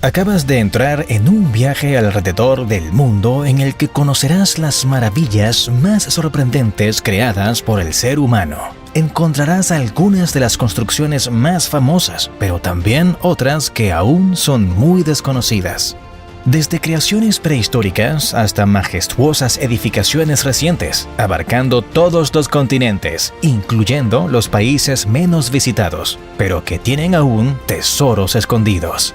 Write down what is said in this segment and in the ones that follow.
Acabas de entrar en un viaje alrededor del mundo en el que conocerás las maravillas más sorprendentes creadas por el ser humano. Encontrarás algunas de las construcciones más famosas, pero también otras que aún son muy desconocidas. Desde creaciones prehistóricas hasta majestuosas edificaciones recientes, abarcando todos los continentes, incluyendo los países menos visitados, pero que tienen aún tesoros escondidos.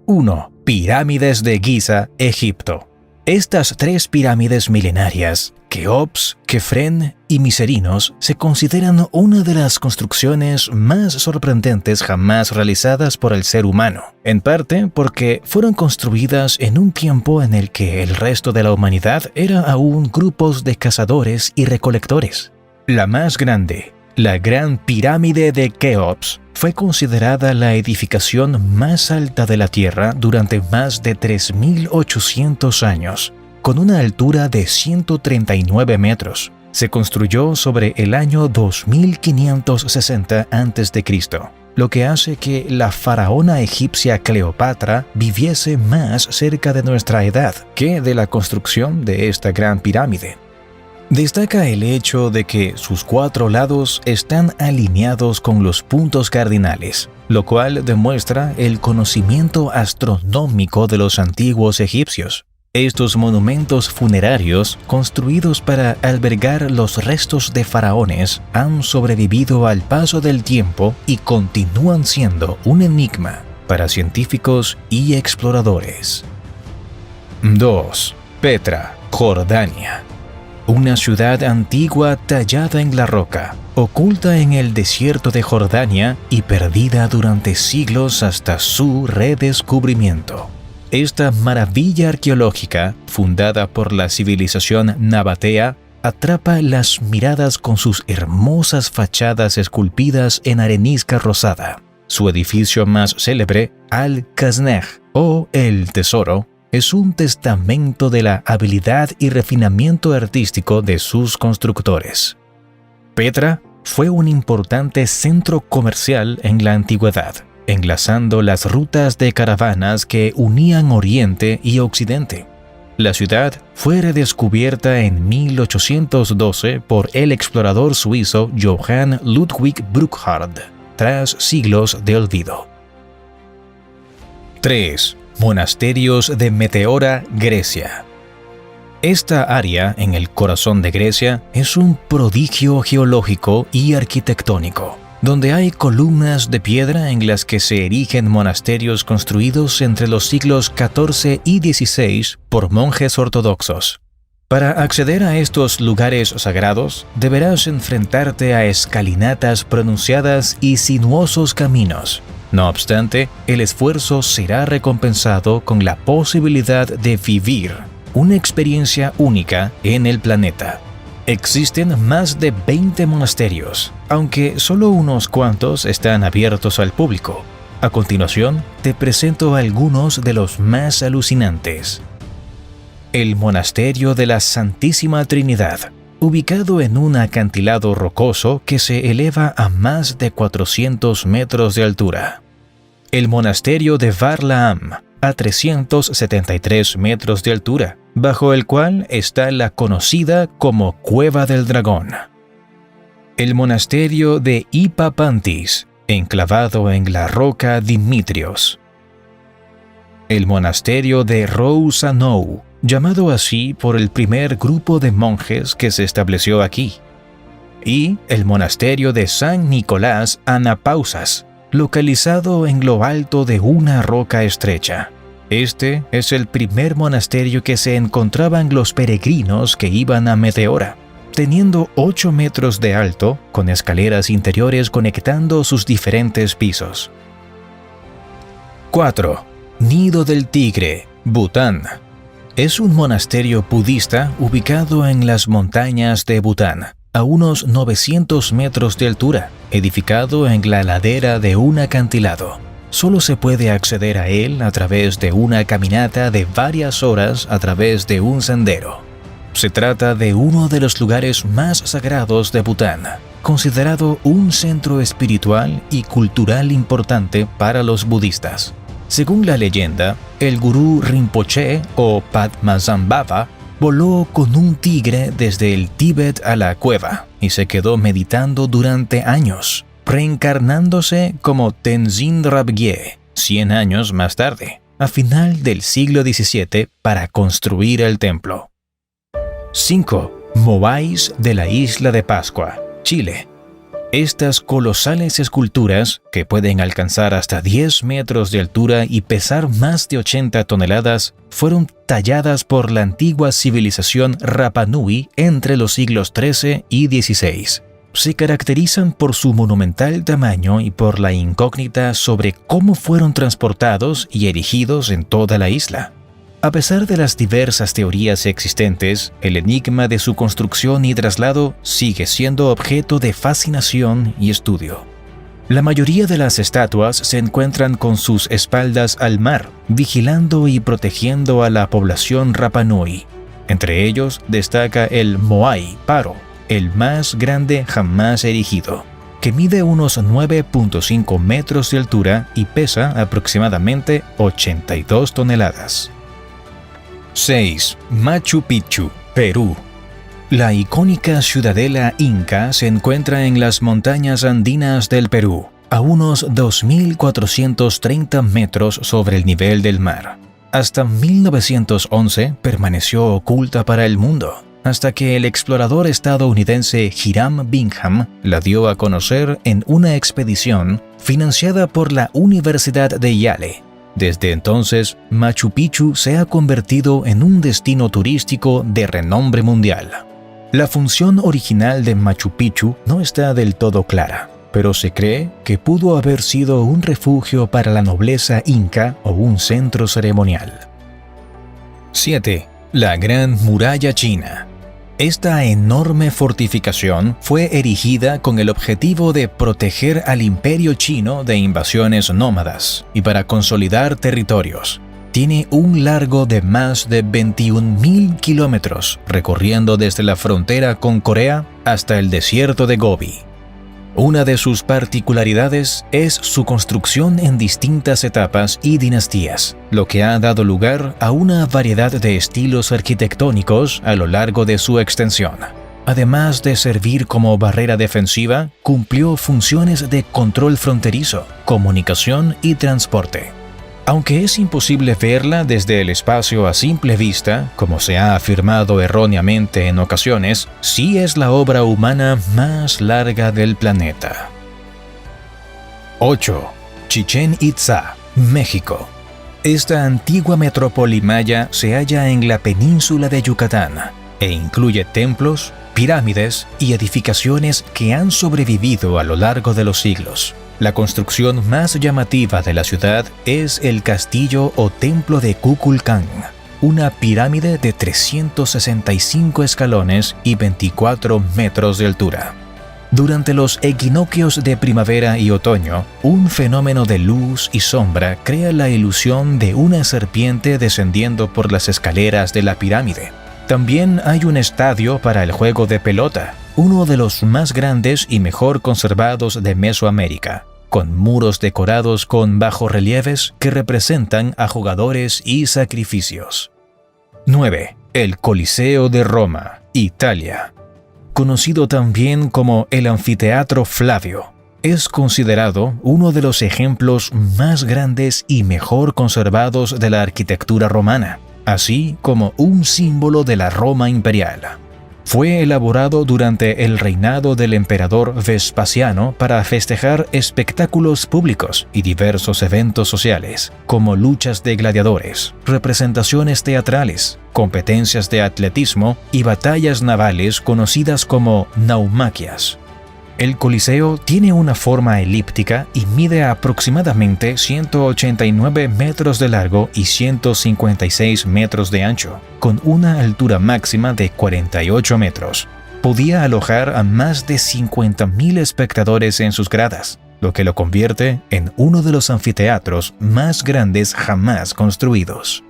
1. Pirámides de Giza, Egipto. Estas tres pirámides milenarias, Keops, Kefren y Miserinos, se consideran una de las construcciones más sorprendentes jamás realizadas por el ser humano, en parte porque fueron construidas en un tiempo en el que el resto de la humanidad era aún grupos de cazadores y recolectores. La más grande, la Gran Pirámide de Keops, fue considerada la edificación más alta de la Tierra durante más de 3.800 años, con una altura de 139 metros. Se construyó sobre el año 2560 a.C., lo que hace que la faraona egipcia Cleopatra viviese más cerca de nuestra edad que de la construcción de esta gran pirámide. Destaca el hecho de que sus 4 lados están alineados con los puntos cardinales, lo cual demuestra el conocimiento astronómico de los antiguos egipcios. Estos monumentos funerarios, construidos para albergar los restos de faraones, han sobrevivido al paso del tiempo y continúan siendo un enigma para científicos y exploradores. 2. Petra, Jordania. Una ciudad antigua tallada en la roca, oculta en el desierto de Jordania y perdida durante siglos hasta su redescubrimiento. Esta maravilla arqueológica, fundada por la civilización nabatea, atrapa las miradas con sus hermosas fachadas esculpidas en arenisca rosada. Su edificio más célebre, Al-Kaznej, o El Tesoro, es un testamento de la habilidad y refinamiento artístico de sus constructores. Petra fue un importante centro comercial en la antigüedad, enlazando las rutas de caravanas que unían Oriente y Occidente. La ciudad fue redescubierta en 1812 por el explorador suizo Johann Ludwig Burckhardt, tras siglos de olvido. 3. Monasterios de Meteora, Grecia. Esta área, en el corazón de Grecia, es un prodigio geológico y arquitectónico, donde hay columnas de piedra en las que se erigen monasterios construidos entre los siglos XIV y XVI por monjes ortodoxos. Para acceder a estos lugares sagrados, deberás enfrentarte a escalinatas pronunciadas y sinuosos caminos. No obstante, el esfuerzo será recompensado con la posibilidad de vivir una experiencia única en el planeta. Existen más de 20 monasterios, aunque solo unos cuantos están abiertos al público. A continuación, te presento algunos de los más alucinantes. El Monasterio de la Santísima Trinidad, ubicado en un acantilado rocoso que se eleva a más de 400 metros de altura. El Monasterio de Varlaam, a 373 metros de altura, bajo el cual está la conocida como Cueva del Dragón. El Monasterio de Hipapantis, enclavado en la roca Dimitrios. El Monasterio de Rousanou, llamado así por el primer grupo de monjes que se estableció aquí. Y el Monasterio de San Nicolás Anapausas, localizado en lo alto de una roca estrecha. Este es el primer monasterio que se encontraban los peregrinos que iban a Meteora, teniendo 8 metros de alto, con escaleras interiores conectando sus diferentes pisos. 4. Nido del Tigre, Bután. Es un monasterio budista ubicado en las montañas de Bután, a unos 900 metros de altura, edificado en la ladera de un acantilado. Solo se puede acceder a él a través de una caminata de varias horas a través de un sendero. Se trata de uno de los lugares más sagrados de Bután, considerado un centro espiritual y cultural importante para los budistas. Según la leyenda, el gurú Rinpoche o Padmasambhava voló con un tigre desde el Tíbet a la cueva y se quedó meditando durante años, reencarnándose como Tenzin Rabgye 100 años más tarde, a final del siglo XVII, para construir el templo. 5. Moais de la Isla de Pascua, Chile. Estas colosales esculturas, que pueden alcanzar hasta 10 metros de altura y pesar más de 80 toneladas, fueron talladas por la antigua civilización Rapa Nui entre los siglos XIII y XVI. Se caracterizan por su monumental tamaño y por la incógnita sobre cómo fueron transportados y erigidos en toda la isla. A pesar de las diversas teorías existentes, el enigma de su construcción y traslado sigue siendo objeto de fascinación y estudio. La mayoría de las estatuas se encuentran con sus espaldas al mar, vigilando y protegiendo a la población Rapa Nui. Entre ellos destaca el Moai Paro, el más grande jamás erigido, que mide unos 9.5 metros de altura y pesa aproximadamente 82 toneladas. 6. Machu Picchu, Perú. La icónica ciudadela inca se encuentra en las montañas andinas del Perú, a unos 2.430 metros sobre el nivel del mar. Hasta 1911 permaneció oculta para el mundo, hasta que el explorador estadounidense Hiram Bingham la dio a conocer en una expedición financiada por la Universidad de Yale. Desde entonces, Machu Picchu se ha convertido en un destino turístico de renombre mundial. La función original de Machu Picchu no está del todo clara, pero se cree que pudo haber sido un refugio para la nobleza inca o un centro ceremonial. 7. La Gran Muralla China. Esta enorme fortificación fue erigida con el objetivo de proteger al imperio chino de invasiones nómadas y para consolidar territorios. Tiene un largo de más de 21.000 kilómetros, recorriendo desde la frontera con Corea hasta el desierto de Gobi. Una de sus particularidades es su construcción en distintas etapas y dinastías, lo que ha dado lugar a una variedad de estilos arquitectónicos a lo largo de su extensión. Además de servir como barrera defensiva, cumplió funciones de control fronterizo, comunicación y transporte. Aunque es imposible verla desde el espacio a simple vista, como se ha afirmado erróneamente en ocasiones, sí es la obra humana más larga del planeta. 8. Chichén Itzá, México. Esta antigua metrópoli maya se halla en la península de Yucatán e incluye templos, pirámides y edificaciones que han sobrevivido a lo largo de los siglos. La construcción más llamativa de la ciudad es el castillo o templo de Kukulcán, una pirámide de 365 escalones y 24 metros de altura. Durante los equinoccios de primavera y otoño, un fenómeno de luz y sombra crea la ilusión de una serpiente descendiendo por las escaleras de la pirámide. También hay un estadio para el juego de pelota, uno de los más grandes y mejor conservados de Mesoamérica, con muros decorados con bajorrelieves que representan a jugadores y sacrificios. 9. El Coliseo de Roma, Italia. Conocido también como el Anfiteatro Flavio, es considerado uno de los ejemplos más grandes y mejor conservados de la arquitectura romana, así como un símbolo de la Roma imperial. Fue elaborado durante el reinado del emperador Vespasiano para festejar espectáculos públicos y diversos eventos sociales, como luchas de gladiadores, representaciones teatrales, competencias de atletismo y batallas navales conocidas como naumaquias. El Coliseo tiene una forma elíptica y mide aproximadamente 189 metros de largo y 156 metros de ancho, con una altura máxima de 48 metros. Podía alojar a más de 50.000 espectadores en sus gradas, lo que lo convierte en uno de los anfiteatros más grandes jamás construidos.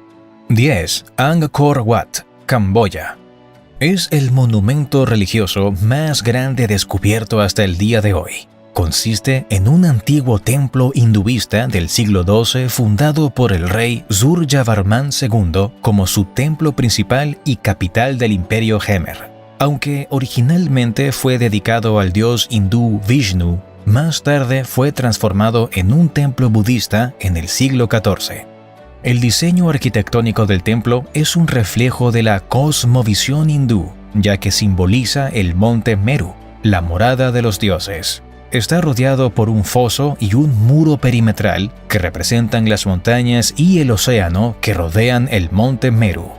10. Angkor Wat, Camboya. Es el monumento religioso más grande descubierto hasta el día de hoy. Consiste en un antiguo templo hinduista del siglo XII fundado por el rey Suryavarman II como su templo principal y capital del imperio Jemer. Aunque originalmente fue dedicado al dios hindú Vishnu, más tarde fue transformado en un templo budista en el siglo XIV. El diseño arquitectónico del templo es un reflejo de la cosmovisión hindú, ya que simboliza el monte Meru, la morada de los dioses. Está rodeado por un foso y un muro perimetral que representan las montañas y el océano que rodean el monte Meru.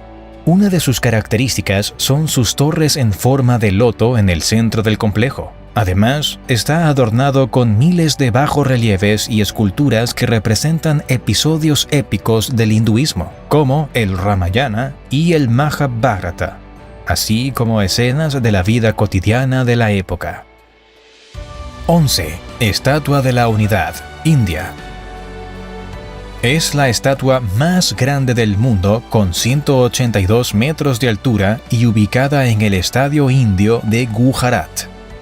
Una de sus características son sus torres en forma de loto en el centro del complejo. Además, está adornado con miles de bajorrelieves y esculturas que representan episodios épicos del hinduismo, como el Ramayana y el Mahabharata, así como escenas de la vida cotidiana de la época. 11. Estatua de la Unidad, India. Es la estatua más grande del mundo con 182 metros de altura y ubicada en el Estadio Indio de Gujarat.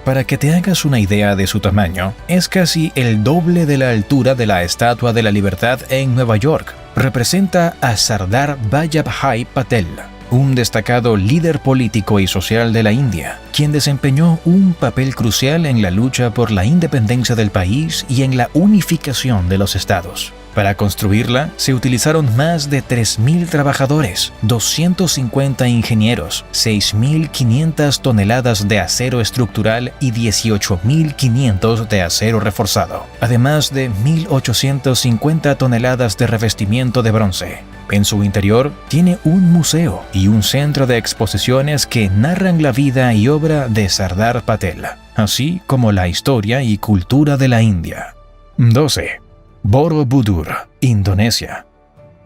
Para que te hagas una idea de su tamaño, es casi el doble de la altura de la Estatua de la Libertad en Nueva York. Representa a Sardar Vallabhai Patel, un destacado líder político y social de la India, quien desempeñó un papel crucial en la lucha por la independencia del país y en la unificación de los estados. Para construirla, se utilizaron más de 3.000 trabajadores, 250 ingenieros, 6.500 toneladas de acero estructural y 18.500 de acero reforzado, además de 1.850 toneladas de revestimiento de bronce. En su interior tiene un museo y un centro de exposiciones que narran la vida y obra de Sardar Patel, así como la historia y cultura de la India. 12. Borobudur, Indonesia.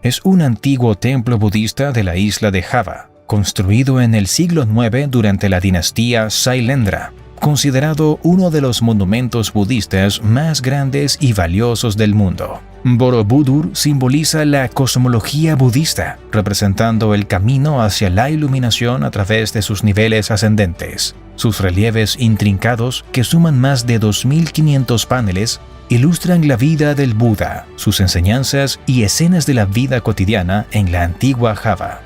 Es un antiguo templo budista de la isla de Java, construido en el siglo IX durante la dinastía Sailendra, considerado uno de los monumentos budistas más grandes y valiosos del mundo. Borobudur simboliza la cosmología budista, representando el camino hacia la iluminación a través de sus niveles ascendentes. Sus relieves intrincados, que suman más de 2.500 paneles, ilustran la vida del Buda, sus enseñanzas y escenas de la vida cotidiana en la antigua Java.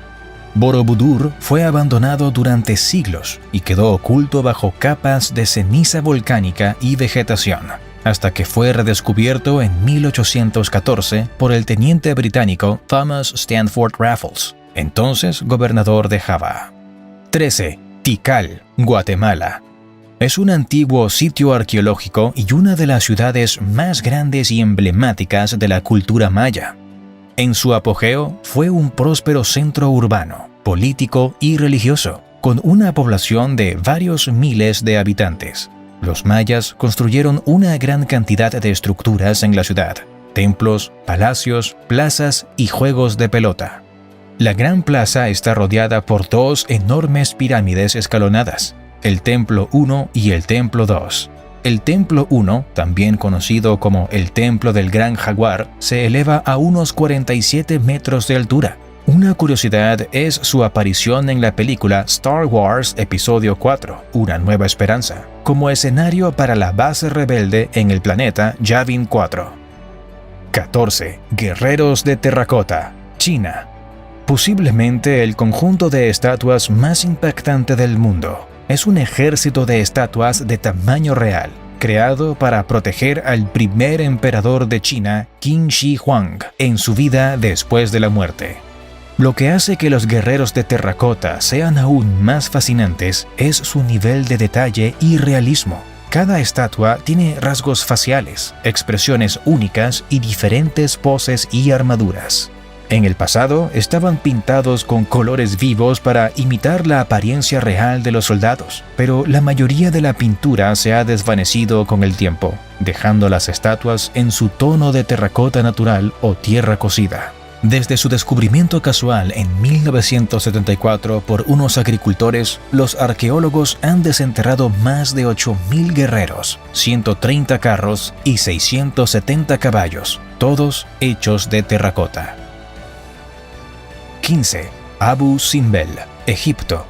Borobudur fue abandonado durante siglos y quedó oculto bajo capas de ceniza volcánica y vegetación, hasta que fue redescubierto en 1814 por el teniente británico Thomas Stanford Raffles, entonces gobernador de Java. 13. Tikal, Guatemala. Es un antiguo sitio arqueológico y una de las ciudades más grandes y emblemáticas de la cultura maya. En su apogeo fue un próspero centro urbano, político y religioso, con una población de varios miles de habitantes. Los mayas construyeron una gran cantidad de estructuras en la ciudad: templos, palacios, plazas y juegos de pelota. La gran plaza está rodeada por dos enormes pirámides escalonadas, el Templo 1 y el Templo 2. El Templo 1, también conocido como el Templo del Gran Jaguar, se eleva a unos 47 metros de altura. Una curiosidad es su aparición en la película Star Wars Episodio 4, Una Nueva Esperanza, como escenario para la base rebelde en el planeta Yavin 4. 14. Guerreros de terracota, China. Posiblemente el conjunto de estatuas más impactante del mundo. Es un ejército de estatuas de tamaño real, creado para proteger al primer emperador de China, Qin Shi Huang, en su vida después de la muerte. Lo que hace que los guerreros de terracota sean aún más fascinantes es su nivel de detalle y realismo. Cada estatua tiene rasgos faciales, expresiones únicas y diferentes poses y armaduras. En el pasado estaban pintados con colores vivos para imitar la apariencia real de los soldados, pero la mayoría de la pintura se ha desvanecido con el tiempo, dejando las estatuas en su tono de terracota natural o tierra cocida. Desde su descubrimiento casual en 1974 por unos agricultores, los arqueólogos han desenterrado más de 8.000 guerreros, 130 carros y 670 caballos, todos hechos de terracota. 15. Abu Simbel, Egipto.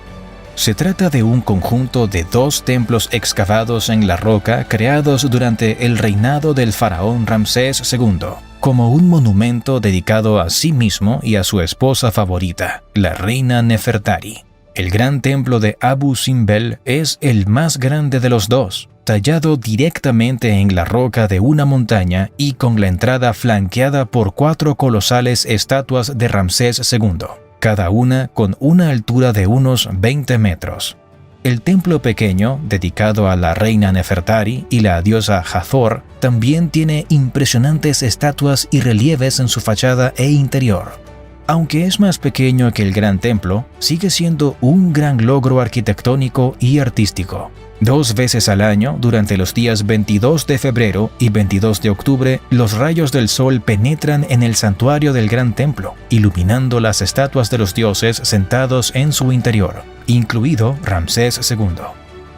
Se trata de un conjunto de 2 templos excavados en la roca creados durante el reinado del faraón Ramsés II, como un monumento dedicado a sí mismo y a su esposa favorita, la reina Nefertari. El gran templo de Abu Simbel es el más grande de los 2, tallado directamente en la roca de una montaña y con la entrada flanqueada por 4 colosales estatuas de Ramsés II, cada una con una altura de unos 20 metros. El templo pequeño, dedicado a la reina Nefertari y la diosa Hathor, también tiene impresionantes estatuas y relieves en su fachada e interior. Aunque es más pequeño que el gran templo, sigue siendo un gran logro arquitectónico y artístico. 2 veces al año, durante los días 22 de febrero y 22 de octubre, los rayos del sol penetran en el santuario del gran templo, iluminando las estatuas de los dioses sentados en su interior, incluido Ramsés II.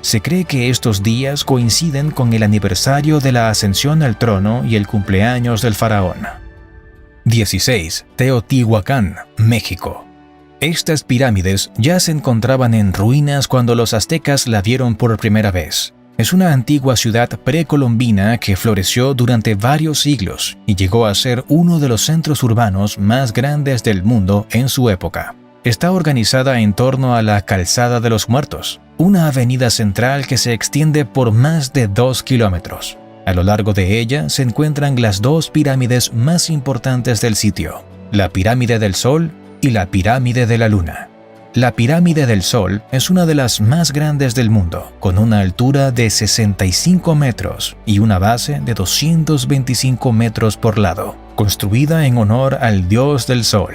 Se cree que estos días coinciden con el aniversario de la ascensión al trono y el cumpleaños del faraón. 16. Teotihuacán, México. Estas pirámides ya se encontraban en ruinas cuando los aztecas la vieron por primera vez. Es una antigua ciudad precolombina que floreció durante varios siglos y llegó a ser uno de los centros urbanos más grandes del mundo en su época. Está organizada en torno a la Calzada de los Muertos, una avenida central que se extiende por más de 2 kilómetros. A lo largo de ella se encuentran las 2 pirámides más importantes del sitio, la Pirámide del Sol y la Pirámide de la Luna. La Pirámide del Sol es una de las más grandes del mundo, con una altura de 65 metros y una base de 225 metros por lado, construida en honor al dios del Sol.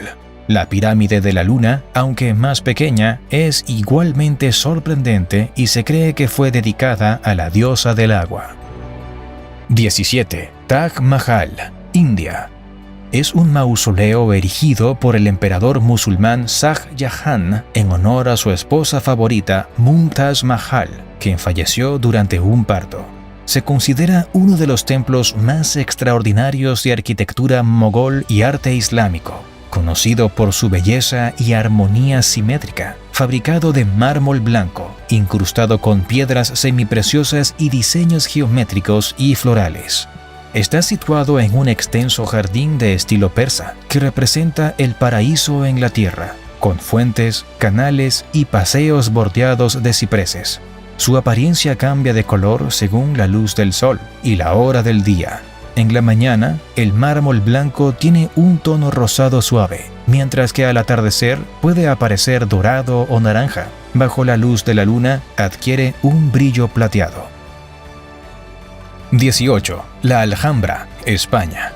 La Pirámide de la Luna, aunque más pequeña, es igualmente sorprendente y se cree que fue dedicada a la diosa del agua. 17. Taj Mahal, India. Es un mausoleo erigido por el emperador musulmán Shah Jahan en honor a su esposa favorita Mumtaz Mahal, quien falleció durante un parto. Se considera uno de los templos más extraordinarios de arquitectura mogol y arte islámico, conocido por su belleza y armonía simétrica, fabricado de mármol blanco, incrustado con piedras semipreciosas y diseños geométricos y florales. Está situado en un extenso jardín de estilo persa, que representa el paraíso en la tierra, con fuentes, canales y paseos bordeados de cipreses. Su apariencia cambia de color según la luz del sol y la hora del día. En la mañana, el mármol blanco tiene un tono rosado suave, mientras que al atardecer puede aparecer dorado o naranja. Bajo la luz de la luna, adquiere un brillo plateado. 18. La Alhambra, España.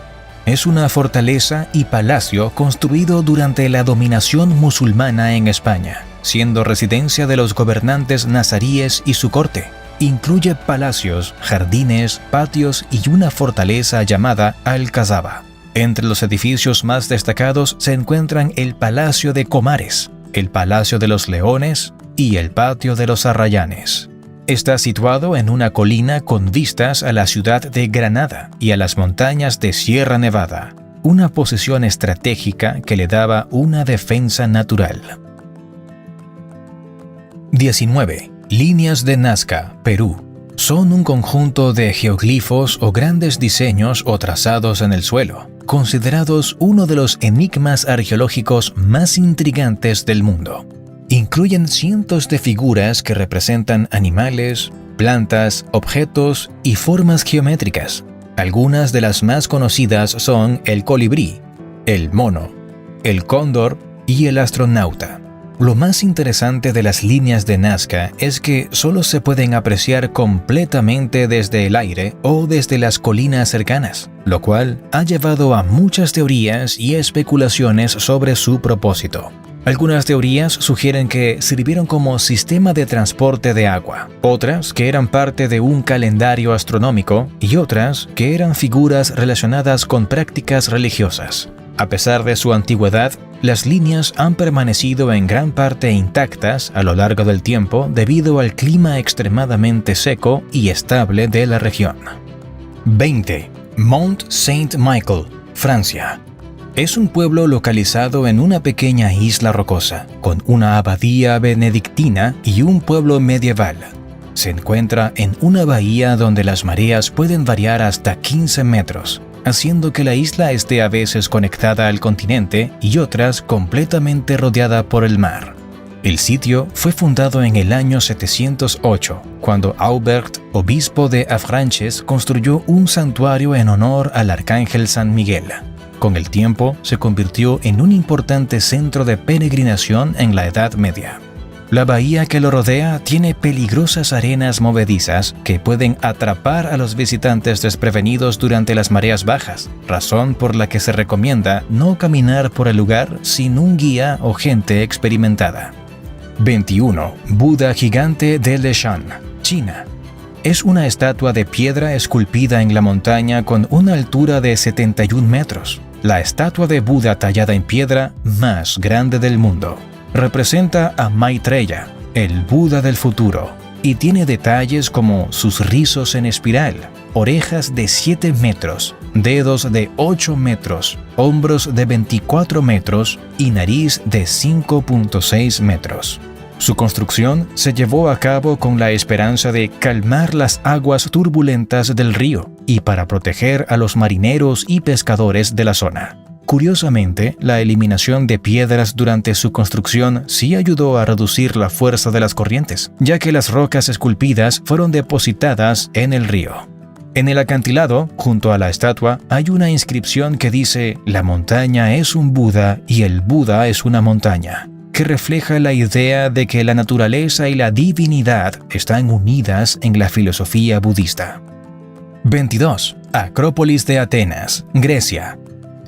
Es una fortaleza y palacio construido durante la dominación musulmana en España, siendo residencia de los gobernantes nazaríes y su corte. Incluye palacios, jardines, patios y una fortaleza llamada Alcazaba. Entre los edificios más destacados se encuentran el Palacio de Comares, el Palacio de los Leones y el Patio de los Arrayanes. Está situado en una colina con vistas a la ciudad de Granada y a las montañas de Sierra Nevada, una posición estratégica que le daba una defensa natural. 19. Líneas de Nazca, Perú. Son un conjunto de geoglifos o grandes diseños o trazados en el suelo, considerados uno de los enigmas arqueológicos más intrigantes del mundo. Incluyen cientos de figuras que representan animales, plantas, objetos y formas geométricas. Algunas de las más conocidas son el colibrí, el mono, el cóndor y el astronauta. Lo más interesante de las líneas de Nazca es que solo se pueden apreciar completamente desde el aire o desde las colinas cercanas, lo cual ha llevado a muchas teorías y especulaciones sobre su propósito. Algunas teorías sugieren que sirvieron como sistema de transporte de agua, otras que eran parte de un calendario astronómico y otras que eran figuras relacionadas con prácticas religiosas. A pesar de su antigüedad, las líneas han permanecido en gran parte intactas a lo largo del tiempo debido al clima extremadamente seco y estable de la región. 20. Mont Saint-Michel, Francia. Es un pueblo localizado en una pequeña isla rocosa, con una abadía benedictina y un pueblo medieval. Se encuentra en una bahía donde las mareas pueden variar hasta 15 metros, haciendo que la isla esté a veces conectada al continente y otras completamente rodeada por el mar. El sitio fue fundado en el año 708, cuando Aubert, obispo de Avranches, construyó un santuario en honor al arcángel San Miguel. Con el tiempo, se convirtió en un importante centro de peregrinación en la Edad Media. La bahía que lo rodea tiene peligrosas arenas movedizas que pueden atrapar a los visitantes desprevenidos durante las mareas bajas, razón por la que se recomienda no caminar por el lugar sin un guía o gente experimentada. 21. Buda gigante de Leshan, China. Es una estatua de piedra esculpida en la montaña con una altura de 71 metros. La estatua de Buda tallada en piedra más grande del mundo. Representa a Maitreya, el Buda del futuro, y tiene detalles como sus rizos en espiral, orejas de 7 metros, dedos de 8 metros, hombros de 24 metros y nariz de 5.6 metros. Su construcción se llevó a cabo con la esperanza de calmar las aguas turbulentas del río y para proteger a los marineros y pescadores de la zona. Curiosamente, la eliminación de piedras durante su construcción sí ayudó a reducir la fuerza de las corrientes, ya que las rocas esculpidas fueron depositadas en el río. En el acantilado, junto a la estatua, hay una inscripción que dice: «La montaña es un Buda y el Buda es una montaña», que refleja la idea de que la naturaleza y la divinidad están unidas en la filosofía budista. 22. Acrópolis de Atenas, Grecia.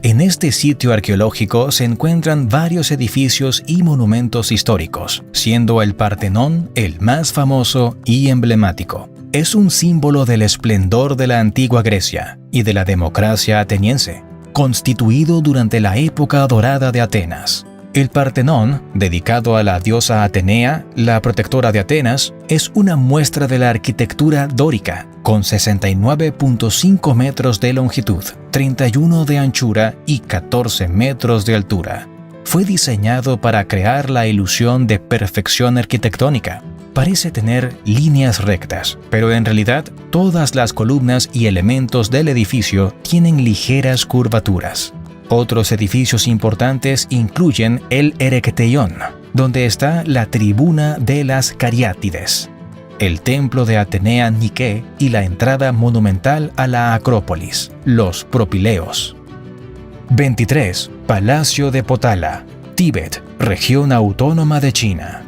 En este sitio arqueológico se encuentran varios edificios y monumentos históricos, siendo el Partenón el más famoso y emblemático. Es un símbolo del esplendor de la antigua Grecia y de la democracia ateniense, constituido durante la época dorada de Atenas. El Partenón, dedicado a la diosa Atenea, la protectora de Atenas, es una muestra de la arquitectura dórica, con 69.5 metros de longitud, 31 de anchura y 14 metros de altura. Fue diseñado para crear la ilusión de perfección arquitectónica. Parece tener líneas rectas, pero en realidad todas las columnas y elementos del edificio tienen ligeras curvaturas. Otros edificios importantes incluyen el Erekteion, donde está la tribuna de las Cariátides, el templo de Atenea Nike y la entrada monumental a la Acrópolis, los Propileos. 23. Palacio de Potala, Tíbet, región autónoma de China.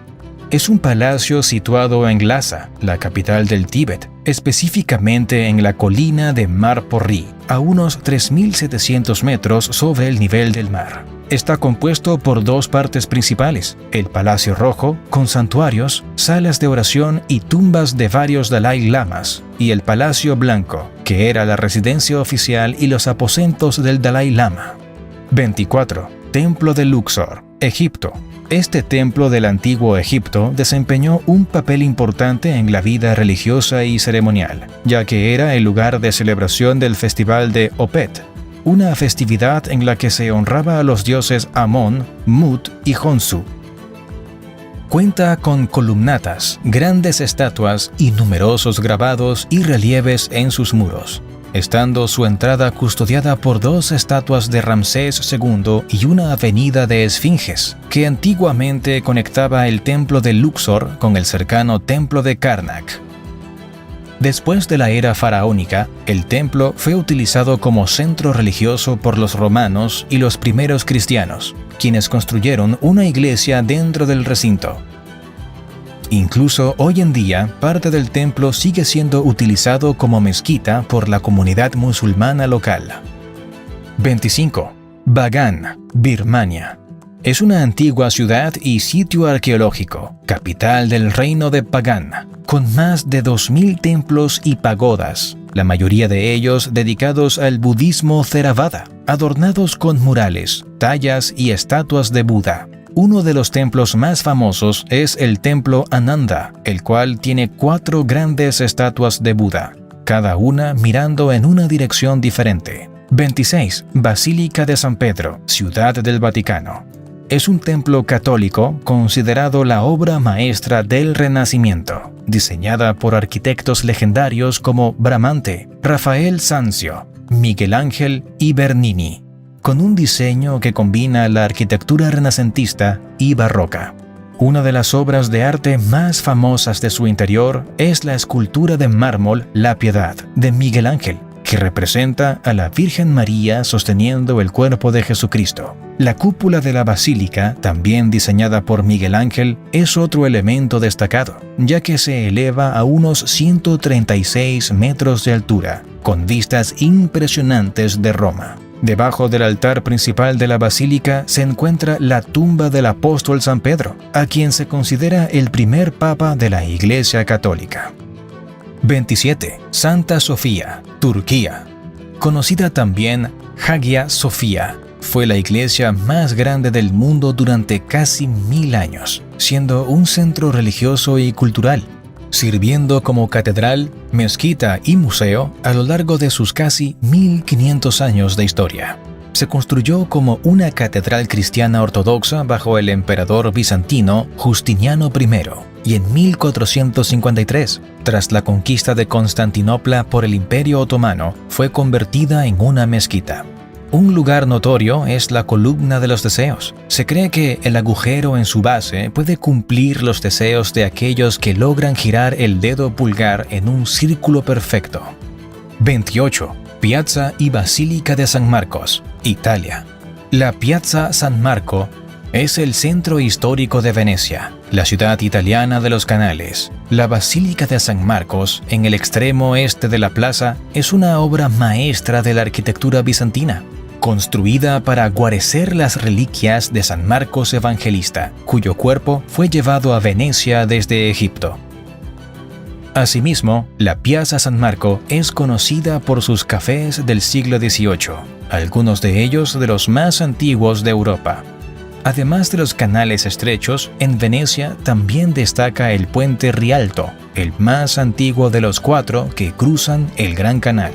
Es un palacio situado en Lhasa, la capital del Tíbet, específicamente en la colina de Marporri, a unos 3.700 metros sobre el nivel del mar. Está compuesto por dos partes principales: el Palacio Rojo, con santuarios, salas de oración y tumbas de varios Dalai Lamas, y el Palacio Blanco, que era la residencia oficial y los aposentos del Dalai Lama. 24. Templo de Luxor, Egipto. Este templo del antiguo Egipto desempeñó un papel importante en la vida religiosa y ceremonial, ya que era el lugar de celebración del festival de Opet, una festividad en la que se honraba a los dioses Amón, Mut y Honsu. Cuenta con columnatas, grandes estatuas y numerosos grabados y relieves en sus muros, estando su entrada custodiada por dos estatuas de Ramsés II y una avenida de esfinges, que antiguamente conectaba el templo de Luxor con el cercano templo de Karnak. Después de la era faraónica, el templo fue utilizado como centro religioso por los romanos y los primeros cristianos, quienes construyeron una iglesia dentro del recinto. Incluso hoy en día, parte del templo sigue siendo utilizado como mezquita por la comunidad musulmana local. 25. Bagan, Birmania. Es una antigua ciudad y sitio arqueológico, capital del reino de Bagan, con más de 2.000 templos y pagodas, la mayoría de ellos dedicados al budismo Theravada, adornados con murales, tallas y estatuas de Buda. Uno de los templos más famosos es el templo Ananda, el cual tiene 4 grandes estatuas de Buda, cada una mirando en una dirección diferente. 26. Basílica de San Pedro, Ciudad del Vaticano. Es un templo católico considerado la obra maestra del Renacimiento, diseñada por arquitectos legendarios como Bramante, Rafael Sanzio, Miguel Ángel y Bernini, con un diseño que combina la arquitectura renacentista y barroca. Una de las obras de arte más famosas de su interior es la escultura de mármol La Piedad, de Miguel Ángel, que representa a la Virgen María sosteniendo el cuerpo de Jesucristo. La cúpula de la basílica, también diseñada por Miguel Ángel, es otro elemento destacado, ya que se eleva a unos 136 metros de altura, con vistas impresionantes de Roma. Debajo del altar principal de la basílica se encuentra la tumba del apóstol San Pedro, a quien se considera el primer papa de la Iglesia Católica. 27. Santa Sofía, Turquía. Conocida también Hagia Sofía, fue la iglesia más grande del mundo durante casi 1000 años, siendo un centro religioso y cultural, sirviendo como catedral, mezquita y museo a lo largo de sus casi 1500 años de historia. Se construyó como una catedral cristiana ortodoxa bajo el emperador bizantino Justiniano I, y en 1453, tras la conquista de Constantinopla por el Imperio Otomano, fue convertida en una mezquita. Un lugar notorio es la columna de los deseos. Se cree que el agujero en su base puede cumplir los deseos de aquellos que logran girar el dedo pulgar en un círculo perfecto. 28. Piazza y Basílica de San Marcos, Italia. La Piazza San Marco es el centro histórico de Venecia, la ciudad italiana de los canales. La Basílica de San Marcos, en el extremo este de la plaza, es una obra maestra de la arquitectura bizantina, construida para guarecer las reliquias de San Marcos Evangelista, cuyo cuerpo fue llevado a Venecia desde Egipto. Asimismo, la Piazza San Marco es conocida por sus cafés del siglo XVIII, algunos de ellos de los más antiguos de Europa. Además de los canales estrechos, en Venecia también destaca el puente Rialto, el más antiguo de los 4 que cruzan el Gran Canal.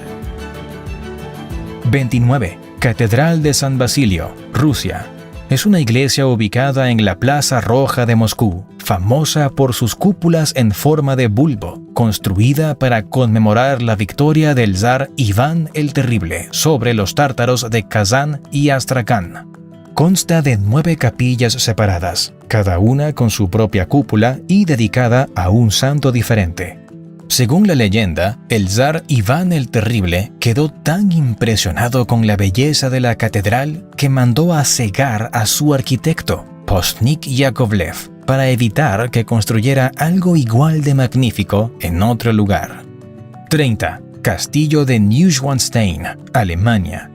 29. Catedral de San Basilio, Rusia. Es una iglesia ubicada en la Plaza Roja de Moscú, famosa por sus cúpulas en forma de bulbo, construida para conmemorar la victoria del zar Iván el Terrible sobre los tártaros de Kazán y Astracán. Consta de 9 capillas separadas, cada una con su propia cúpula y dedicada a un santo diferente. Según la leyenda, el zar Iván el Terrible quedó tan impresionado con la belleza de la catedral que mandó a cegar a su arquitecto, Postnik Yakovlev, para evitar que construyera algo igual de magnífico en otro lugar. 30. Castillo de Neuschwanstein, Alemania.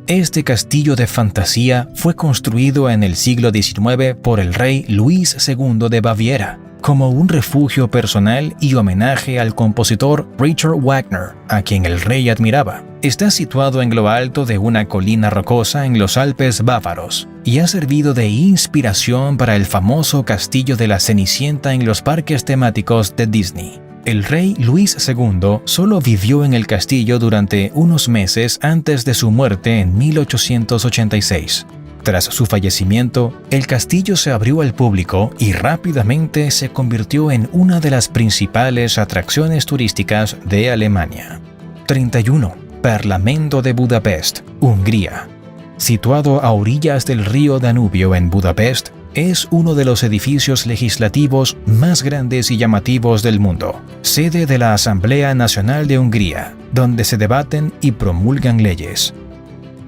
Este castillo de fantasía fue construido en el siglo XIX por el rey Luis II de Baviera, como un refugio personal y homenaje al compositor Richard Wagner, a quien el rey admiraba. Está situado en lo alto de una colina rocosa en los Alpes bávaros y ha servido de inspiración para el famoso castillo de la Cenicienta en los parques temáticos de Disney. El rey Luis II solo vivió en el castillo durante unos meses antes de su muerte en 1886. Tras su fallecimiento, el castillo se abrió al público y rápidamente se convirtió en una de las principales atracciones turísticas de Alemania. 31. Parlamento de Budapest, Hungría. Situado a orillas del río Danubio en Budapest, es uno de los edificios legislativos más grandes y llamativos del mundo, sede de la Asamblea Nacional de Hungría, donde se debaten y promulgan leyes.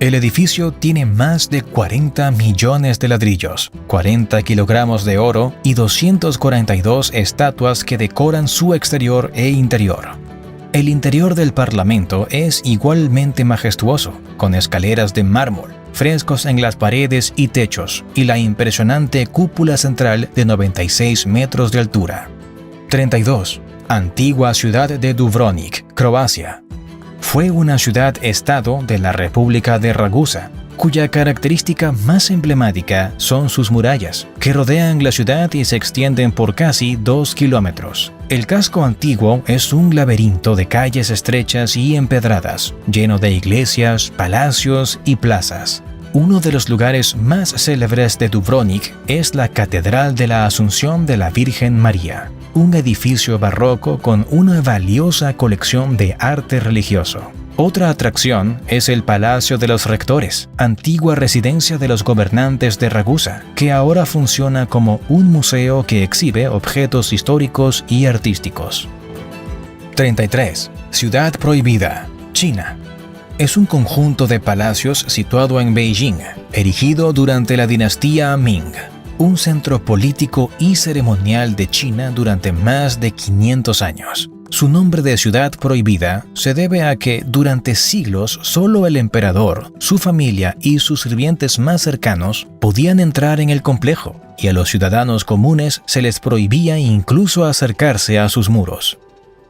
El edificio tiene más de 40 millones de ladrillos, 40 kilogramos de oro y 242 estatuas que decoran su exterior e interior. El interior del Parlamento es igualmente majestuoso, con escaleras de mármol, frescos en las paredes y techos, y la impresionante cúpula central de 96 metros de altura. 32. Antigua ciudad de Dubrovnik, Croacia. Fue una ciudad-estado de la República de Ragusa, cuya característica más emblemática son sus murallas, que rodean la ciudad y se extienden por casi 2 kilómetros. El casco antiguo es un laberinto de calles estrechas y empedradas, lleno de iglesias, palacios y plazas. Uno de los lugares más célebres de Dubrovnik es la Catedral de la Asunción de la Virgen María, un edificio barroco con una valiosa colección de arte religioso. Otra atracción es el Palacio de los Rectores, antigua residencia de los gobernantes de Ragusa, que ahora funciona como un museo que exhibe objetos históricos y artísticos. 33. Ciudad Prohibida, China. Es un conjunto de palacios situado en Beijing, erigido durante la dinastía Ming, un centro político y ceremonial de China durante más de 500 años. Su nombre de ciudad prohibida se debe a que durante siglos solo el emperador, su familia y sus sirvientes más cercanos podían entrar en el complejo, y a los ciudadanos comunes se les prohibía incluso acercarse a sus muros.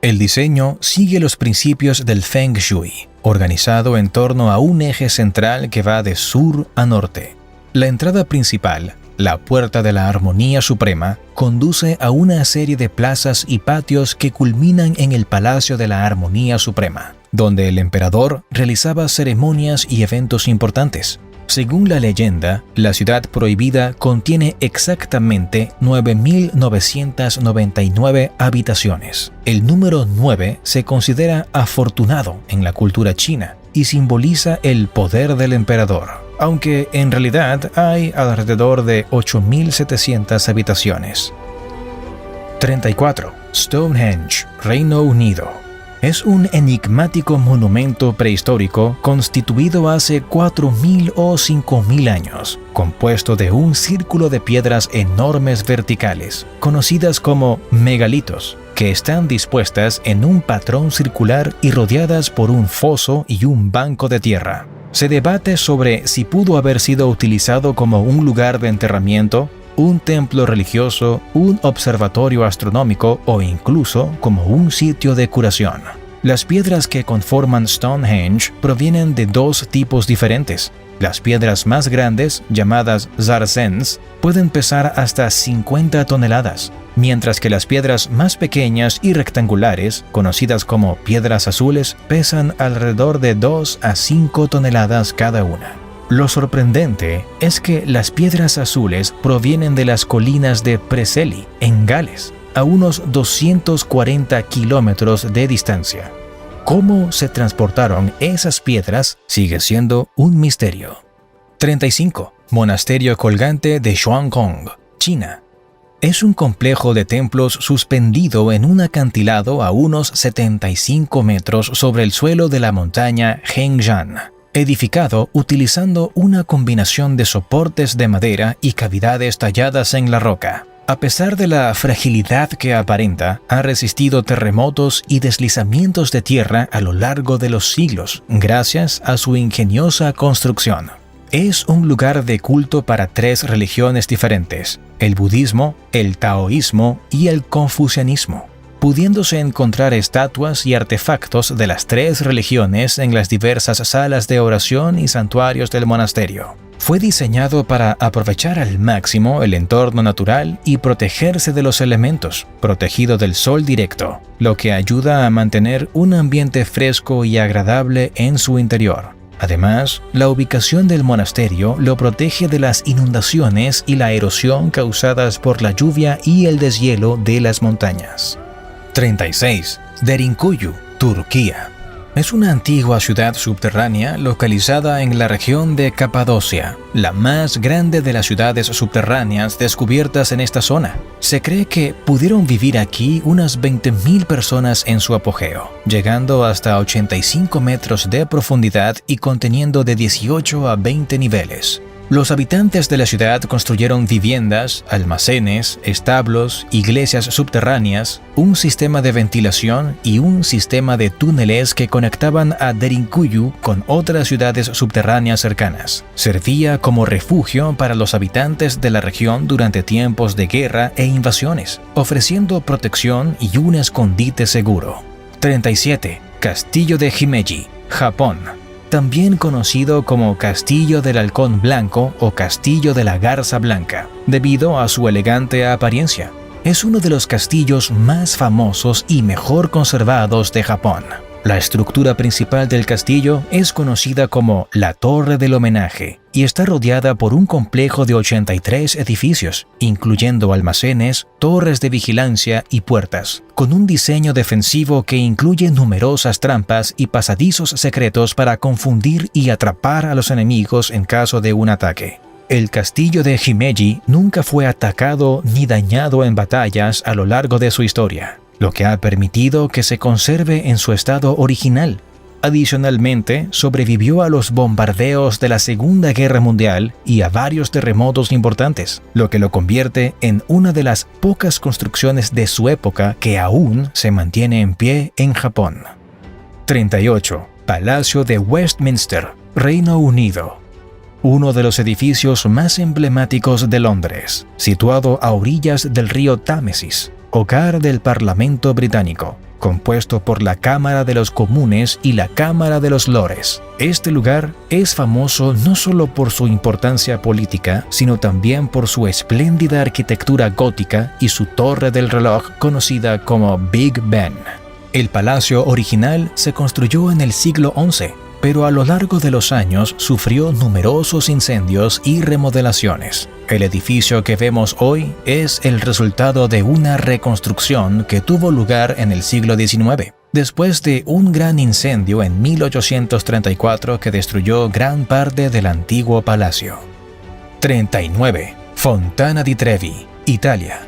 El diseño sigue los principios del Feng Shui, organizado en torno a un eje central que va de sur a norte. La entrada principal, la Puerta de la Armonía Suprema, conduce a una serie de plazas y patios que culminan en el Palacio de la Armonía Suprema, donde el emperador realizaba ceremonias y eventos importantes. Según la leyenda, la ciudad prohibida contiene exactamente 9.999 habitaciones. El número 9 se considera afortunado en la cultura china y simboliza el poder del emperador, aunque en realidad hay alrededor de 8.700 habitaciones. 34. Stonehenge, Reino Unido. Es un enigmático monumento prehistórico constituido hace 4.000 o 5.000 años, compuesto de un círculo de piedras enormes verticales, conocidas como megalitos, que están dispuestas en un patrón circular y rodeadas por un foso y un banco de tierra. Se debate sobre si pudo haber sido utilizado como un lugar de enterramiento, un templo religioso, un observatorio astronómico o incluso como un sitio de curación. Las piedras que conforman Stonehenge provienen de dos tipos diferentes. Las piedras más grandes, llamadas zarzens, pueden pesar hasta 50 toneladas, mientras que las piedras más pequeñas y rectangulares, conocidas como piedras azules, pesan alrededor de 2 a 5 toneladas cada una. Lo sorprendente es que las piedras azules provienen de las colinas de Preseli, en Gales, a unos 240 kilómetros de distancia. ¿Cómo se transportaron esas piedras? Sigue siendo un misterio. 35. Monasterio colgante de Xuankong, China. Es un complejo de templos suspendido en un acantilado a unos 75 metros sobre el suelo de la montaña Hengshan, edificado utilizando una combinación de soportes de madera y cavidades talladas en la roca. A pesar de la fragilidad que aparenta, ha resistido terremotos y deslizamientos de tierra a lo largo de los siglos, gracias a su ingeniosa construcción. Es un lugar de culto para 3 religiones diferentes: el budismo, el taoísmo y el confucianismo, pudiéndose encontrar estatuas y artefactos de las 3 religiones en las diversas salas de oración y santuarios del monasterio. Fue diseñado para aprovechar al máximo el entorno natural y protegerse de los elementos, protegido del sol directo, lo que ayuda a mantener un ambiente fresco y agradable en su interior. Además, la ubicación del monasterio lo protege de las inundaciones y la erosión causadas por la lluvia y el deshielo de las montañas. 36. Derinkuyu, Turquía. Es una antigua ciudad subterránea localizada en la región de Capadocia, la más grande de las ciudades subterráneas descubiertas en esta zona. Se cree que pudieron vivir aquí unas 20.000 personas en su apogeo, llegando hasta 85 metros de profundidad y conteniendo de 18 a 20 niveles. Los habitantes de la ciudad construyeron viviendas, almacenes, establos, iglesias subterráneas, un sistema de ventilación y un sistema de túneles que conectaban a Derinkuyu con otras ciudades subterráneas cercanas. Servía como refugio para los habitantes de la región durante tiempos de guerra e invasiones, ofreciendo protección y un escondite seguro. 37. Castillo de Himeji, Japón. también conocido como Castillo del Halcón Blanco o Castillo de la Garza Blanca, debido a su elegante apariencia. Es uno de los castillos más famosos y mejor conservados de Japón. La estructura principal del castillo es conocida como la Torre del Homenaje y está rodeada por un complejo de 83 edificios, incluyendo almacenes, torres de vigilancia y puertas, con un diseño defensivo que incluye numerosas trampas y pasadizos secretos para confundir y atrapar a los enemigos en caso de un ataque. El castillo de Himeji nunca fue atacado ni dañado en batallas a lo largo de su historia, lo que ha permitido que se conserve en su estado original. Adicionalmente, sobrevivió a los bombardeos de la Segunda Guerra Mundial y a varios terremotos importantes, lo que lo convierte en una de las pocas construcciones de su época que aún se mantiene en pie en Japón. 38. Palacio de Westminster, Reino Unido. Uno de los edificios más emblemáticos de Londres, situado a orillas del río Támesis, hogar del Parlamento británico, compuesto por la Cámara de los Comunes y la Cámara de los Lores. Este lugar es famoso no solo por su importancia política, sino también por su espléndida arquitectura gótica y su torre del reloj conocida como Big Ben. El palacio original se construyó en el siglo XI, pero a lo largo de los años sufrió numerosos incendios y remodelaciones. El edificio que vemos hoy es el resultado de una reconstrucción que tuvo lugar en el siglo XIX, después de un gran incendio en 1834 que destruyó gran parte del antiguo palacio. 39. Fontana di Trevi, Italia.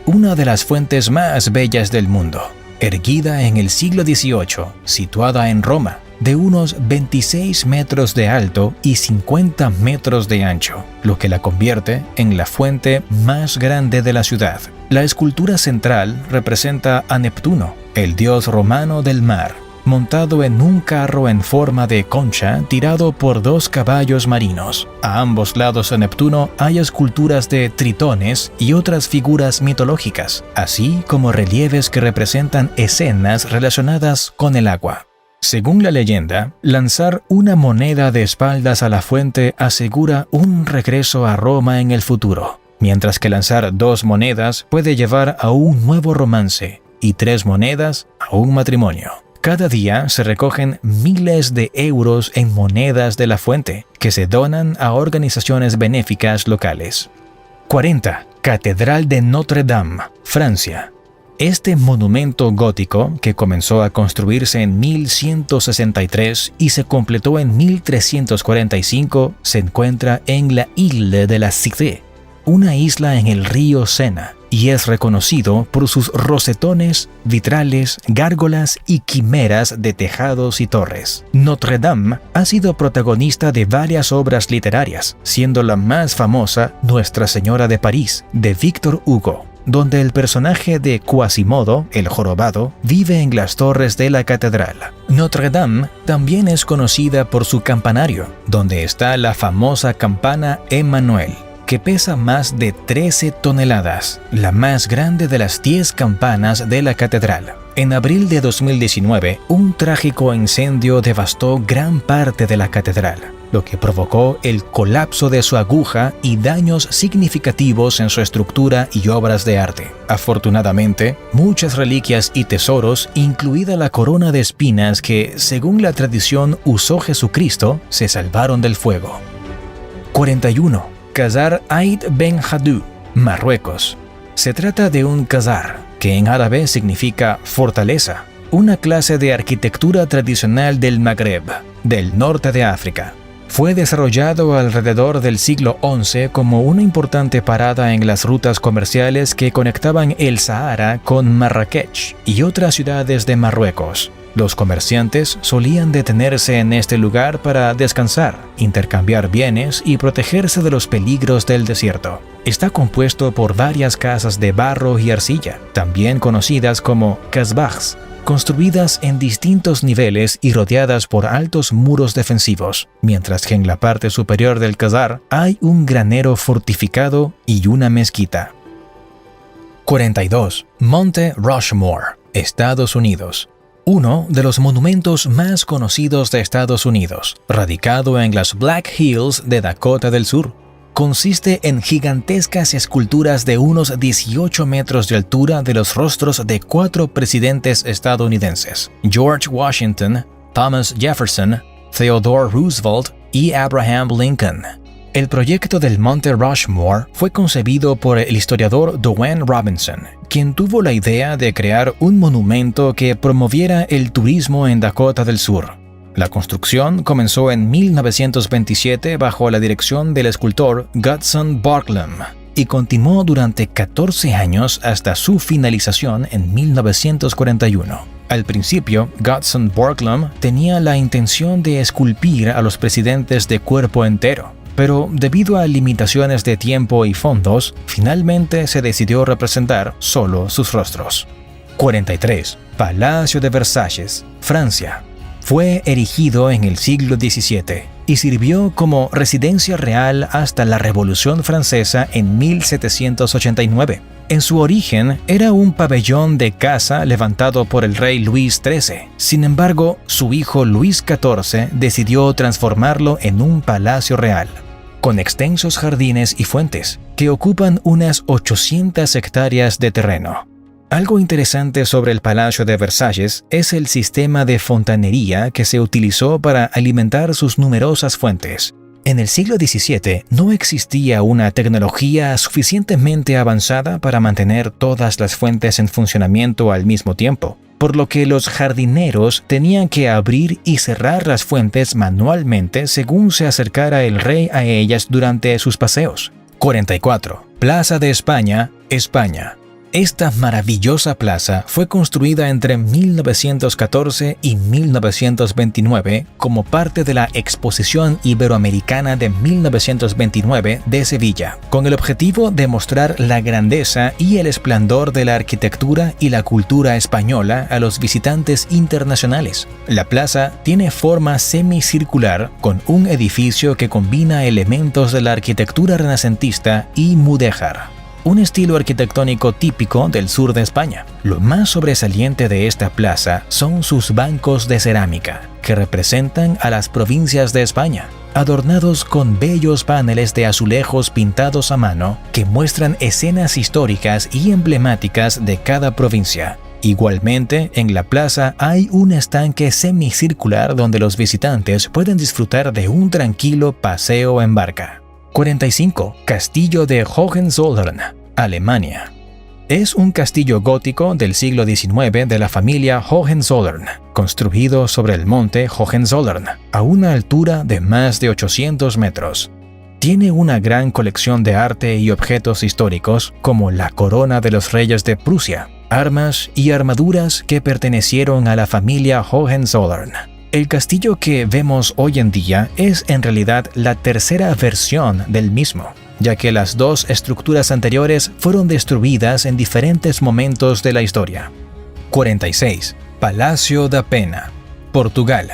Una de las fuentes más bellas del mundo, erguida en el siglo XVIII, situada en Roma, de unos 26 metros de alto y 50 metros de ancho, lo que la convierte en la fuente más grande de la ciudad. La escultura central representa a Neptuno, el dios romano del mar, montado en un carro en forma de concha tirado por 2 caballos marinos. A ambos lados de Neptuno hay esculturas de tritones y otras figuras mitológicas, así como relieves que representan escenas relacionadas con el agua. Según la leyenda, lanzar una moneda de espaldas a la fuente asegura un regreso a Roma en el futuro, mientras que lanzar 2 monedas puede llevar a un nuevo romance y 3 monedas a un matrimonio. Cada día se recogen miles de euros en monedas de la fuente, que se donan a organizaciones benéficas locales. 40. Catedral de Notre Dame, Francia. Este monumento gótico, que comenzó a construirse en 1163 y se completó en 1345, se encuentra en la Île de la Cité, una isla en el río Sena, y es reconocido por sus rosetones, vitrales, gárgolas y quimeras de tejados y torres. Notre Dame ha sido protagonista de varias obras literarias, siendo la más famosa Nuestra Señora de París, de Victor Hugo, donde el personaje de Quasimodo, el jorobado, vive en las torres de la catedral. Notre Dame también es conocida por su campanario, donde está la famosa campana Emmanuel, que pesa más de 13 toneladas, la más grande de las 10 campanas de la catedral. En abril de 2019, un trágico incendio devastó gran parte de la catedral, lo que provocó el colapso de su aguja y daños significativos en su estructura y obras de arte. Afortunadamente, muchas reliquias y tesoros, incluida la corona de espinas que, según la tradición, usó Jesucristo, se salvaron del fuego. 41. Qasr Aït Ben Haddou, Marruecos. Se trata de un qasr, que en árabe significa fortaleza, una clase de arquitectura tradicional del Magreb, del norte de África. Fue desarrollado alrededor del siglo XI como una importante parada en las rutas comerciales que conectaban el Sahara con Marrakech y otras ciudades de Marruecos. Los comerciantes solían detenerse en este lugar para descansar, intercambiar bienes y protegerse de los peligros del desierto. Está compuesto por varias casas de barro y arcilla, también conocidas como kasbahs, construidas en distintos niveles y rodeadas por altos muros defensivos, mientras que en la parte superior del qasr hay un granero fortificado y una mezquita. 42. Monte Rushmore, Estados Unidos. Uno de los monumentos más conocidos de Estados Unidos, radicado en las Black Hills de Dakota del Sur. Consiste en gigantescas esculturas de unos 18 metros de altura de los rostros de 4 presidentes estadounidenses: George Washington, Thomas Jefferson, Theodore Roosevelt y Abraham Lincoln. El proyecto del Monte Rushmore fue concebido por el historiador Dwayne Robinson, quien tuvo la idea de crear un monumento que promoviera el turismo en Dakota del Sur. La construcción comenzó en 1927 bajo la dirección del escultor Gutzon Borglum y continuó durante 14 años hasta su finalización en 1941. Al principio, Gutzon Borglum tenía la intención de esculpir a los presidentes de cuerpo entero, pero debido a limitaciones de tiempo y fondos, finalmente se decidió representar solo sus rostros. 43. Palacio de Versalles, Francia. Fue erigido en el siglo XVII y sirvió como residencia real hasta la Revolución Francesa en 1789. En su origen era un pabellón de caza levantado por el rey Luis XIII. Sin embargo, su hijo Luis XIV decidió transformarlo en un palacio real, con extensos jardines y fuentes, que ocupan unas 800 hectáreas de terreno. Algo interesante sobre el Palacio de Versalles es el sistema de fontanería que se utilizó para alimentar sus numerosas fuentes. En el siglo XVII no existía una tecnología suficientemente avanzada para mantener todas las fuentes en funcionamiento al mismo tiempo, por lo que los jardineros tenían que abrir y cerrar las fuentes manualmente según se acercara el rey a ellas durante sus paseos. 44. Plaza de España, España. Esta maravillosa plaza fue construida entre 1914 y 1929 como parte de la Exposición Iberoamericana de 1929 de Sevilla, con el objetivo de mostrar la grandeza y el esplendor de la arquitectura y la cultura española a los visitantes internacionales. La plaza tiene forma semicircular con un edificio que combina elementos de la arquitectura renacentista y mudéjar, un estilo arquitectónico típico del sur de España. Lo más sobresaliente de esta plaza son sus bancos de cerámica, que representan a las provincias de España, adornados con bellos paneles de azulejos pintados a mano que muestran escenas históricas y emblemáticas de cada provincia. Igualmente, en la plaza hay un estanque semicircular donde los visitantes pueden disfrutar de un tranquilo paseo en barca. 45. Castillo de Hohenzollern, Alemania. Es un castillo gótico del siglo XIX de la familia Hohenzollern, construido sobre el monte Hohenzollern, a una altura de más de 800 metros. Tiene una gran colección de arte y objetos históricos, como la corona de los reyes de Prusia, armas y armaduras que pertenecieron a la familia Hohenzollern. El castillo que vemos hoy en día es en realidad la tercera versión del mismo, ya que las dos estructuras anteriores fueron destruidas en diferentes momentos de la historia. 46. Palacio da Pena, Portugal.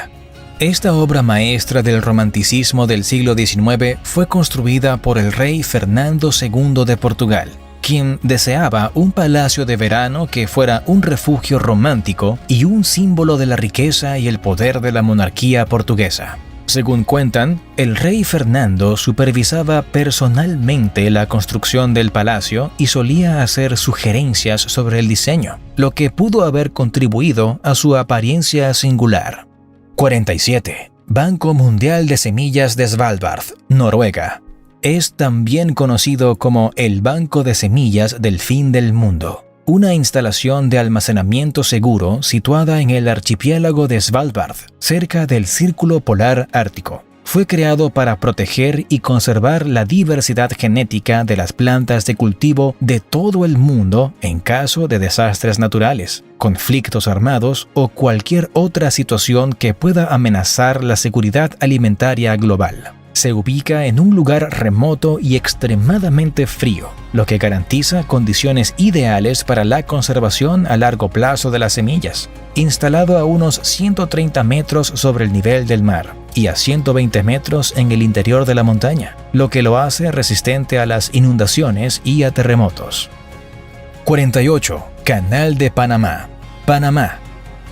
Esta obra maestra del romanticismo del siglo XIX fue construida por el rey Fernando II de Portugal, quien deseaba un palacio de verano que fuera un refugio romántico y un símbolo de la riqueza y el poder de la monarquía portuguesa. Según cuentan, el rey Fernando supervisaba personalmente la construcción del palacio y solía hacer sugerencias sobre el diseño, lo que pudo haber contribuido a su apariencia singular. 47. Banco Mundial de Semillas de Svalbard, Noruega. Es también conocido como el Banco de Semillas del Fin del Mundo, una instalación de almacenamiento seguro situada en el archipiélago de Svalbard, cerca del Círculo Polar Ártico. Fue creado para proteger y conservar la diversidad genética de las plantas de cultivo de todo el mundo en caso de desastres naturales, conflictos armados o cualquier otra situación que pueda amenazar la seguridad alimentaria global. Se ubica en un lugar remoto y extremadamente frío, lo que garantiza condiciones ideales para la conservación a largo plazo de las semillas. Instalado a unos 130 metros sobre el nivel del mar y a 120 metros en el interior de la montaña, lo que lo hace resistente a las inundaciones y a terremotos. 48. Canal de Panamá, Panamá.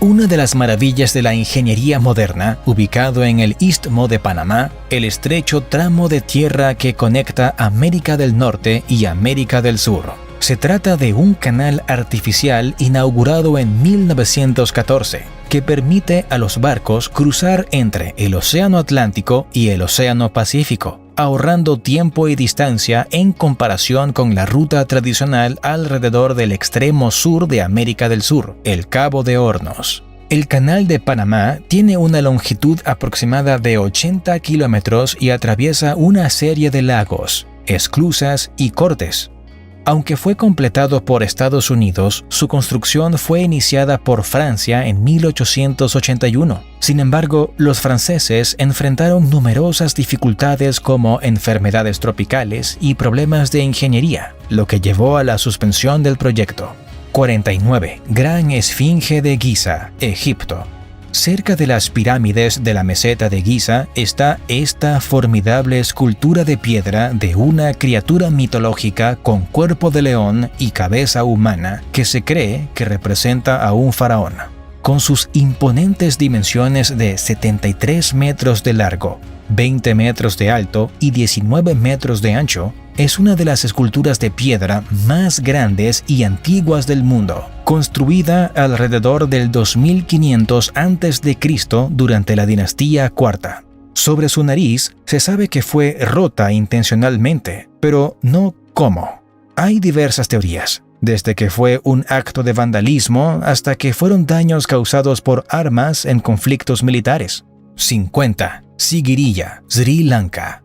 Una de las maravillas de la ingeniería moderna, ubicado en el Istmo de Panamá, el estrecho tramo de tierra que conecta América del Norte y América del Sur. Se trata de un canal artificial inaugurado en 1914 que permite a los barcos cruzar entre el Océano Atlántico y el Océano Pacífico, ahorrando tiempo y distancia en comparación con la ruta tradicional alrededor del extremo sur de América del Sur, el Cabo de Hornos. El Canal de Panamá tiene una longitud aproximada de 80 kilómetros y atraviesa una serie de lagos, esclusas y cortes. Aunque fue completado por Estados Unidos, su construcción fue iniciada por Francia en 1881. Sin embargo, los franceses enfrentaron numerosas dificultades como enfermedades tropicales y problemas de ingeniería, lo que llevó a la suspensión del proyecto. 49. Gran Esfinge de Giza, Egipto. Cerca de las pirámides de la meseta de Giza está esta formidable escultura de piedra de una criatura mitológica con cuerpo de león y cabeza humana que se cree que representa a un faraón. Con sus imponentes dimensiones de 73 metros de largo, 20 metros de alto y 19 metros de ancho, es una de las esculturas de piedra más grandes y antiguas del mundo, construida alrededor del 2500 a.C. durante la dinastía IV. Sobre su nariz se sabe que fue rota intencionalmente, pero no cómo. Hay diversas teorías, desde que fue un acto de vandalismo hasta que fueron daños causados por armas en conflictos militares. 50. Sigiriya, Sri Lanka.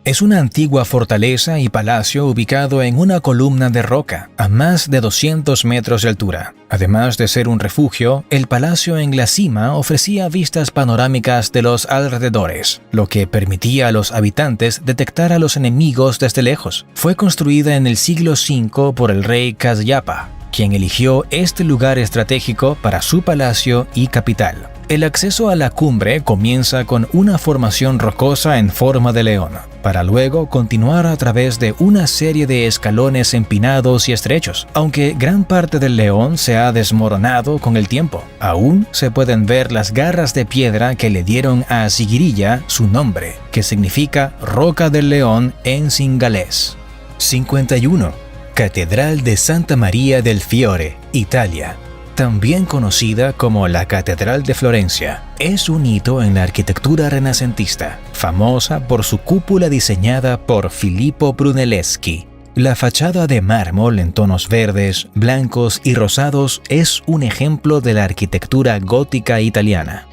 Es una antigua fortaleza y palacio ubicado en una columna de roca a más de 200 metros de altura. Además de ser un refugio, el palacio en la cima ofrecía vistas panorámicas de los alrededores, lo que permitía a los habitantes detectar a los enemigos desde lejos. Fue construida en el siglo V por el rey Kasyapa, quien eligió este lugar estratégico para su palacio y capital. El acceso a la cumbre comienza con una formación rocosa en forma de león, para luego continuar a través de una serie de escalones empinados y estrechos. Aunque gran parte del león se ha desmoronado con el tiempo, aún se pueden ver las garras de piedra que le dieron a Sigiriya su nombre, que significa Roca del León en singalés. 51. Catedral de Santa Maria del Fiore, Italia. También conocida como la Catedral de Florencia, es un hito en la arquitectura renacentista, famosa por su cúpula diseñada por Filippo Brunelleschi. La fachada de mármol en tonos verdes, blancos y rosados es un ejemplo de la arquitectura gótica italiana.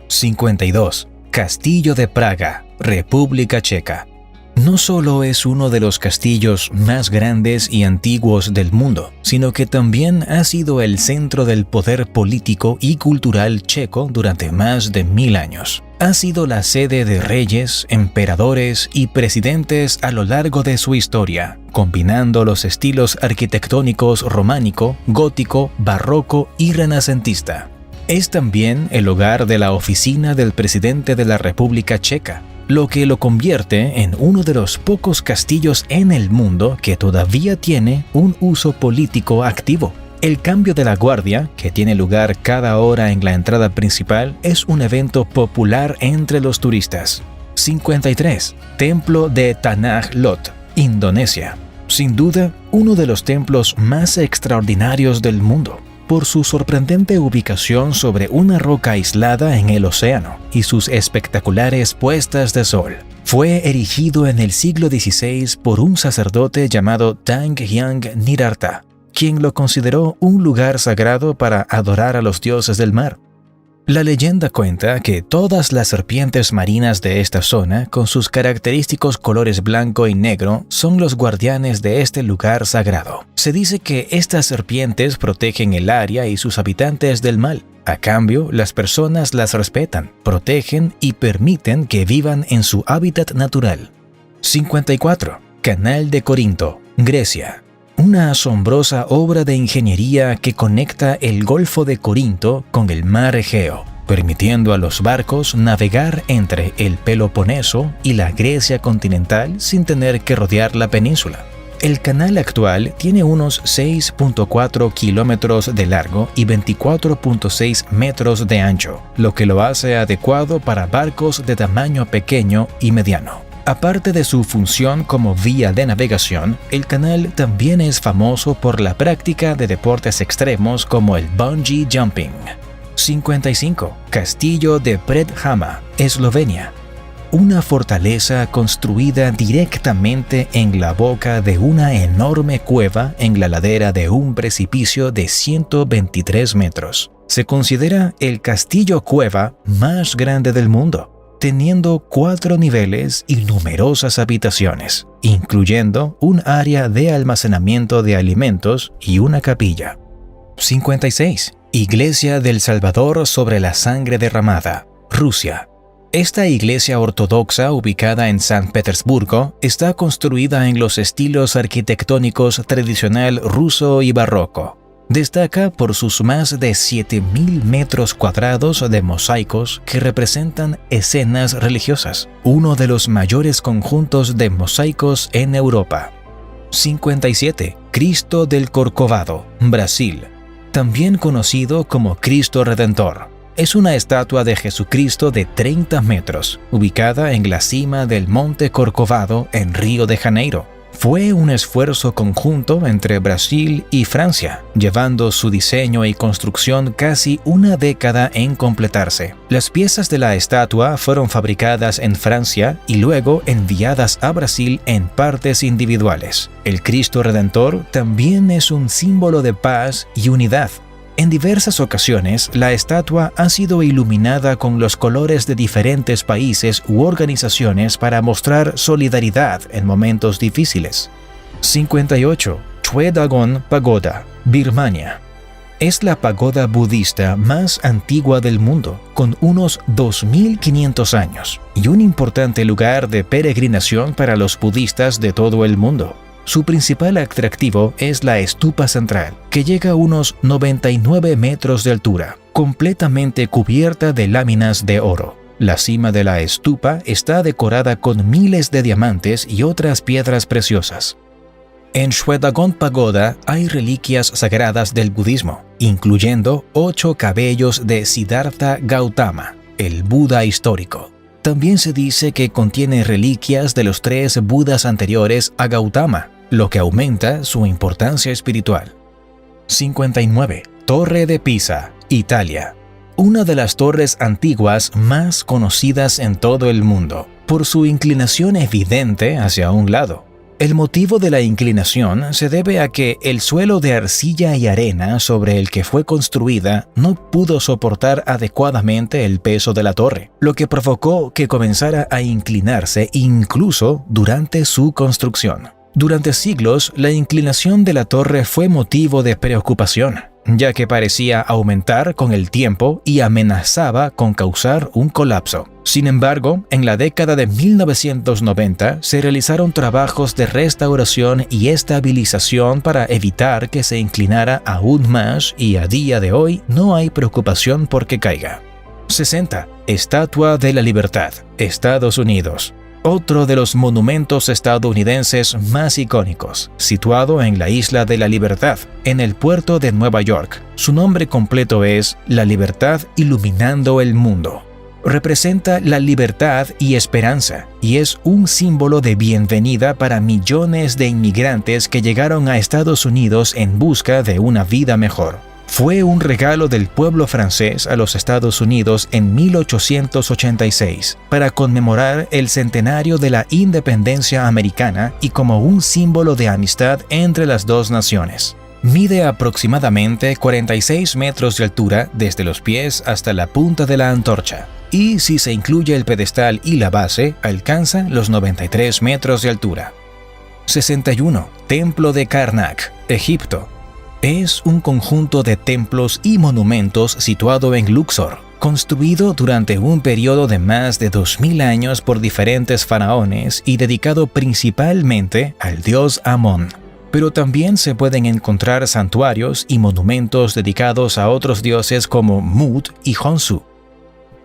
52. Castillo de Praga, República Checa. No solo es uno de los castillos más grandes y antiguos del mundo, sino que también ha sido el centro del poder político y cultural checo durante más de 1000 años. Ha sido la sede de reyes, emperadores y presidentes a lo largo de su historia, combinando los estilos arquitectónicos románico, gótico, barroco y renacentista. Es también el hogar de la oficina del presidente de la República Checa, lo que lo convierte en uno de los pocos castillos en el mundo que todavía tiene un uso político activo. El cambio de la guardia, que tiene lugar cada hora en la entrada principal, es un evento popular entre los turistas. 53. Templo de Tanah Lot, Indonesia. Sin duda, uno de los templos más extraordinarios del mundo, por su sorprendente ubicación sobre una roca aislada en el océano y sus espectaculares puestas de sol. Fue erigido en el siglo XVI por un sacerdote llamado Tang Hyang Nirartha, quien lo consideró un lugar sagrado para adorar a los dioses del mar. La leyenda cuenta que todas las serpientes marinas de esta zona, con sus característicos colores blanco y negro, son los guardianes de este lugar sagrado. Se dice que estas serpientes protegen el área y sus habitantes del mal. A cambio, las personas las respetan, protegen y permiten que vivan en su hábitat natural. 54. Canal de Corinto, Grecia. Una asombrosa obra de ingeniería que conecta el Golfo de Corinto con el mar Egeo, permitiendo a los barcos navegar entre el Peloponeso y la Grecia continental sin tener que rodear la península. El canal actual tiene unos 6.4 kilómetros de largo y 24.6 metros de ancho, lo que lo hace adecuado para barcos de tamaño pequeño y mediano. Aparte de su función como vía de navegación, el canal también es famoso por la práctica de deportes extremos como el bungee jumping. 55. Castillo de Predhama, Eslovenia. Una fortaleza construida directamente en la boca de una enorme cueva en la ladera de un precipicio de 123 metros. Se considera el castillo cueva más grande del mundo, teniendo 4 niveles y numerosas habitaciones, incluyendo un área de almacenamiento de alimentos y una capilla. 56. Iglesia del Salvador sobre la sangre derramada, Rusia. Esta iglesia ortodoxa, ubicada en San Petersburgo, está construida en los estilos arquitectónicos tradicional ruso y barroco. Destaca por sus más de 7.000 metros cuadrados de mosaicos que representan escenas religiosas, uno de los mayores conjuntos de mosaicos en Europa. 57. Cristo del Corcovado, Brasil. También conocido como Cristo Redentor. Es una estatua de Jesucristo de 30 metros, ubicada en la cima del Monte Corcovado en Río de Janeiro. Fue un esfuerzo conjunto entre Brasil y Francia, llevando su diseño y construcción casi una década en completarse. Las piezas de la estatua fueron fabricadas en Francia y luego enviadas a Brasil en partes individuales. El Cristo Redentor también es un símbolo de paz y unidad. En diversas ocasiones, la estatua ha sido iluminada con los colores de diferentes países u organizaciones para mostrar solidaridad en momentos difíciles. 58. Chue Dagon Pagoda, Birmania. Es la pagoda budista más antigua del mundo, con unos 2.500 años, y un importante lugar de peregrinación para los budistas de todo el mundo. Su principal atractivo es la estupa central, que llega a unos 99 metros de altura, completamente cubierta de láminas de oro. La cima de la estupa está decorada con miles de diamantes y otras piedras preciosas. En Shwedagon Pagoda hay reliquias sagradas del budismo, incluyendo 8 cabellos de Siddhartha Gautama, el Buda histórico. También se dice que contiene reliquias de los 3 Budas anteriores a Gautama, lo que aumenta su importancia espiritual. 59. Torre de Pisa, Italia. Una de las torres antiguas más conocidas en todo el mundo, por su inclinación evidente hacia un lado. El motivo de la inclinación se debe a que el suelo de arcilla y arena sobre el que fue construida no pudo soportar adecuadamente el peso de la torre, lo que provocó que comenzara a inclinarse incluso durante su construcción. Durante siglos, la inclinación de la torre fue motivo de preocupación, ya que parecía aumentar con el tiempo y amenazaba con causar un colapso. Sin embargo, en la década de 1990 se realizaron trabajos de restauración y estabilización para evitar que se inclinara aún más y a día de hoy no hay preocupación por que caiga. 60. Estatua de la Libertad, Estados Unidos. Otro de los monumentos estadounidenses más icónicos, situado en la Isla de la Libertad, en el puerto de Nueva York. Su nombre completo es La Libertad Iluminando el Mundo. Representa la libertad y esperanza, y es un símbolo de bienvenida para millones de inmigrantes que llegaron a Estados Unidos en busca de una vida mejor. Fue un regalo del pueblo francés a los Estados Unidos en 1886 para conmemorar el centenario de la independencia americana y como un símbolo de amistad entre las dos naciones. Mide aproximadamente 46 metros de altura desde los pies hasta la punta de la antorcha, y si se incluye el pedestal y la base, alcanza los 93 metros de altura. 61. Templo de Karnak, Egipto. Es un conjunto de templos y monumentos situado en Luxor, construido durante un periodo de más de 2000 años por diferentes faraones y dedicado principalmente al dios Amón. Pero también se pueden encontrar santuarios y monumentos dedicados a otros dioses como Mut y Honsu.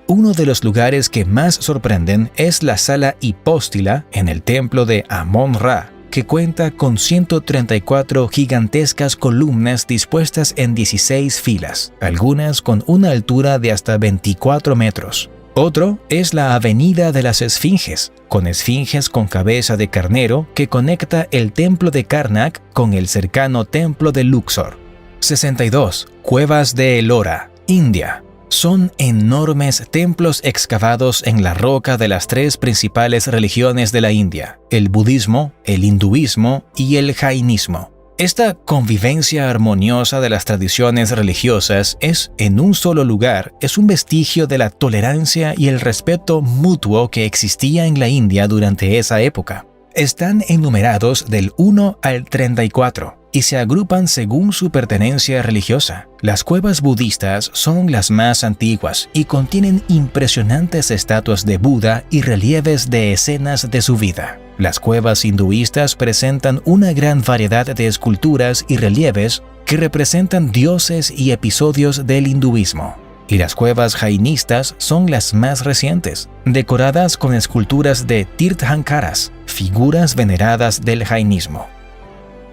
Uno de los lugares que más sorprenden es la sala hipóstila en el templo de Amón-Ra, que cuenta con 134 gigantescas columnas dispuestas en 16 filas, algunas con una altura de hasta 24 metros. Otro es la Avenida de las Esfinges, con esfinges con cabeza de carnero que conecta el templo de Karnak con el cercano templo de Luxor. 62. Cuevas de Ellora, India. Son enormes templos excavados en la roca de las tres principales religiones de la India: el budismo, el hinduismo y el jainismo. Esta convivencia armoniosa de las tradiciones religiosas en un solo lugar, es un vestigio de la tolerancia y el respeto mutuo que existía en la India durante esa época. Están enumerados del 1 al 34 y se agrupan según su pertenencia religiosa. Las cuevas budistas son las más antiguas y contienen impresionantes estatuas de Buda y relieves de escenas de su vida. Las cuevas hinduistas presentan una gran variedad de esculturas y relieves que representan dioses y episodios del hinduismo. Y las cuevas jainistas son las más recientes, decoradas con esculturas de Tirthankaras, figuras veneradas del jainismo.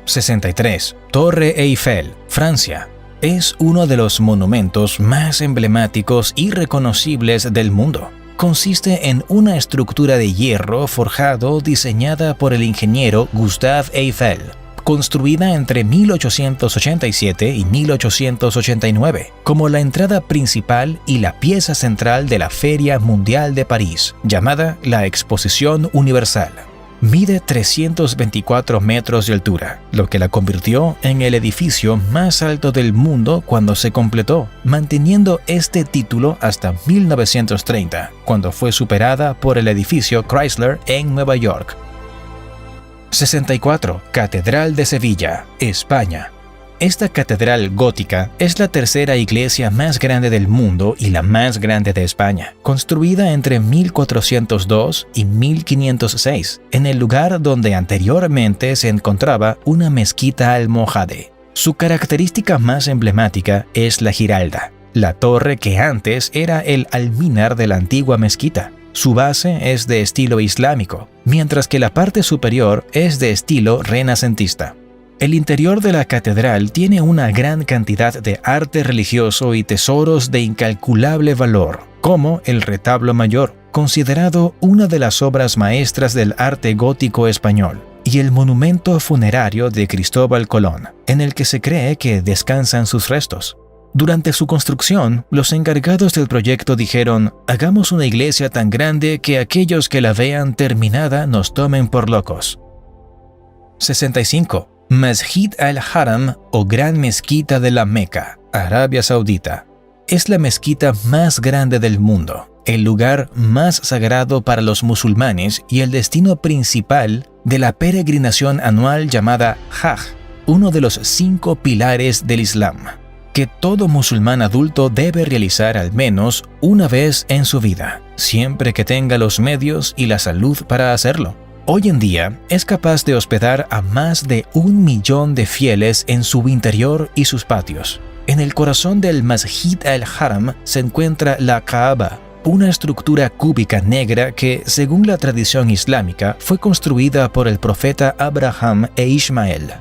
63. Torre Eiffel, Francia. Es uno de los monumentos más emblemáticos y reconocibles del mundo. Consiste en una estructura de hierro forjado diseñada por el ingeniero Gustave Eiffel, construida entre 1887 y 1889, como la entrada principal y la pieza central de la Feria Mundial de París, llamada la Exposición Universal. Mide 324 metros de altura, lo que la convirtió en el edificio más alto del mundo cuando se completó, manteniendo este título hasta 1930, cuando fue superada por el edificio Chrysler en Nueva York. 64. Catedral de Sevilla, España. Esta catedral gótica es la tercera iglesia más grande del mundo y la más grande de España, construida entre 1402 y 1506, en el lugar donde anteriormente se encontraba una mezquita almohade. Su característica más emblemática es la Giralda, la torre que antes era el alminar de la antigua mezquita. Su base es de estilo islámico, mientras que la parte superior es de estilo renacentista. El interior de la catedral tiene una gran cantidad de arte religioso y tesoros de incalculable valor, como el retablo mayor, considerado una de las obras maestras del arte gótico español, y el monumento funerario de Cristóbal Colón, en el que se cree que descansan sus restos. Durante su construcción, los encargados del proyecto dijeron: «Hagamos una iglesia tan grande que aquellos que la vean terminada nos tomen por locos». 65. Masjid al-Haram o Gran Mezquita de la Meca, Arabia Saudita. Es la mezquita más grande del mundo, el lugar más sagrado para los musulmanes y el destino principal de la peregrinación anual llamada Hajj, uno de los 5 pilares del Islam, que todo musulmán adulto debe realizar al menos una vez en su vida, siempre que tenga los medios y la salud para hacerlo. Hoy en día es capaz de hospedar a más de 1 millón de fieles en su interior y sus patios. En el corazón del Masjid al-Haram se encuentra la Kaaba, una estructura cúbica negra que, según la tradición islámica, fue construida por el profeta Abraham e Ismael.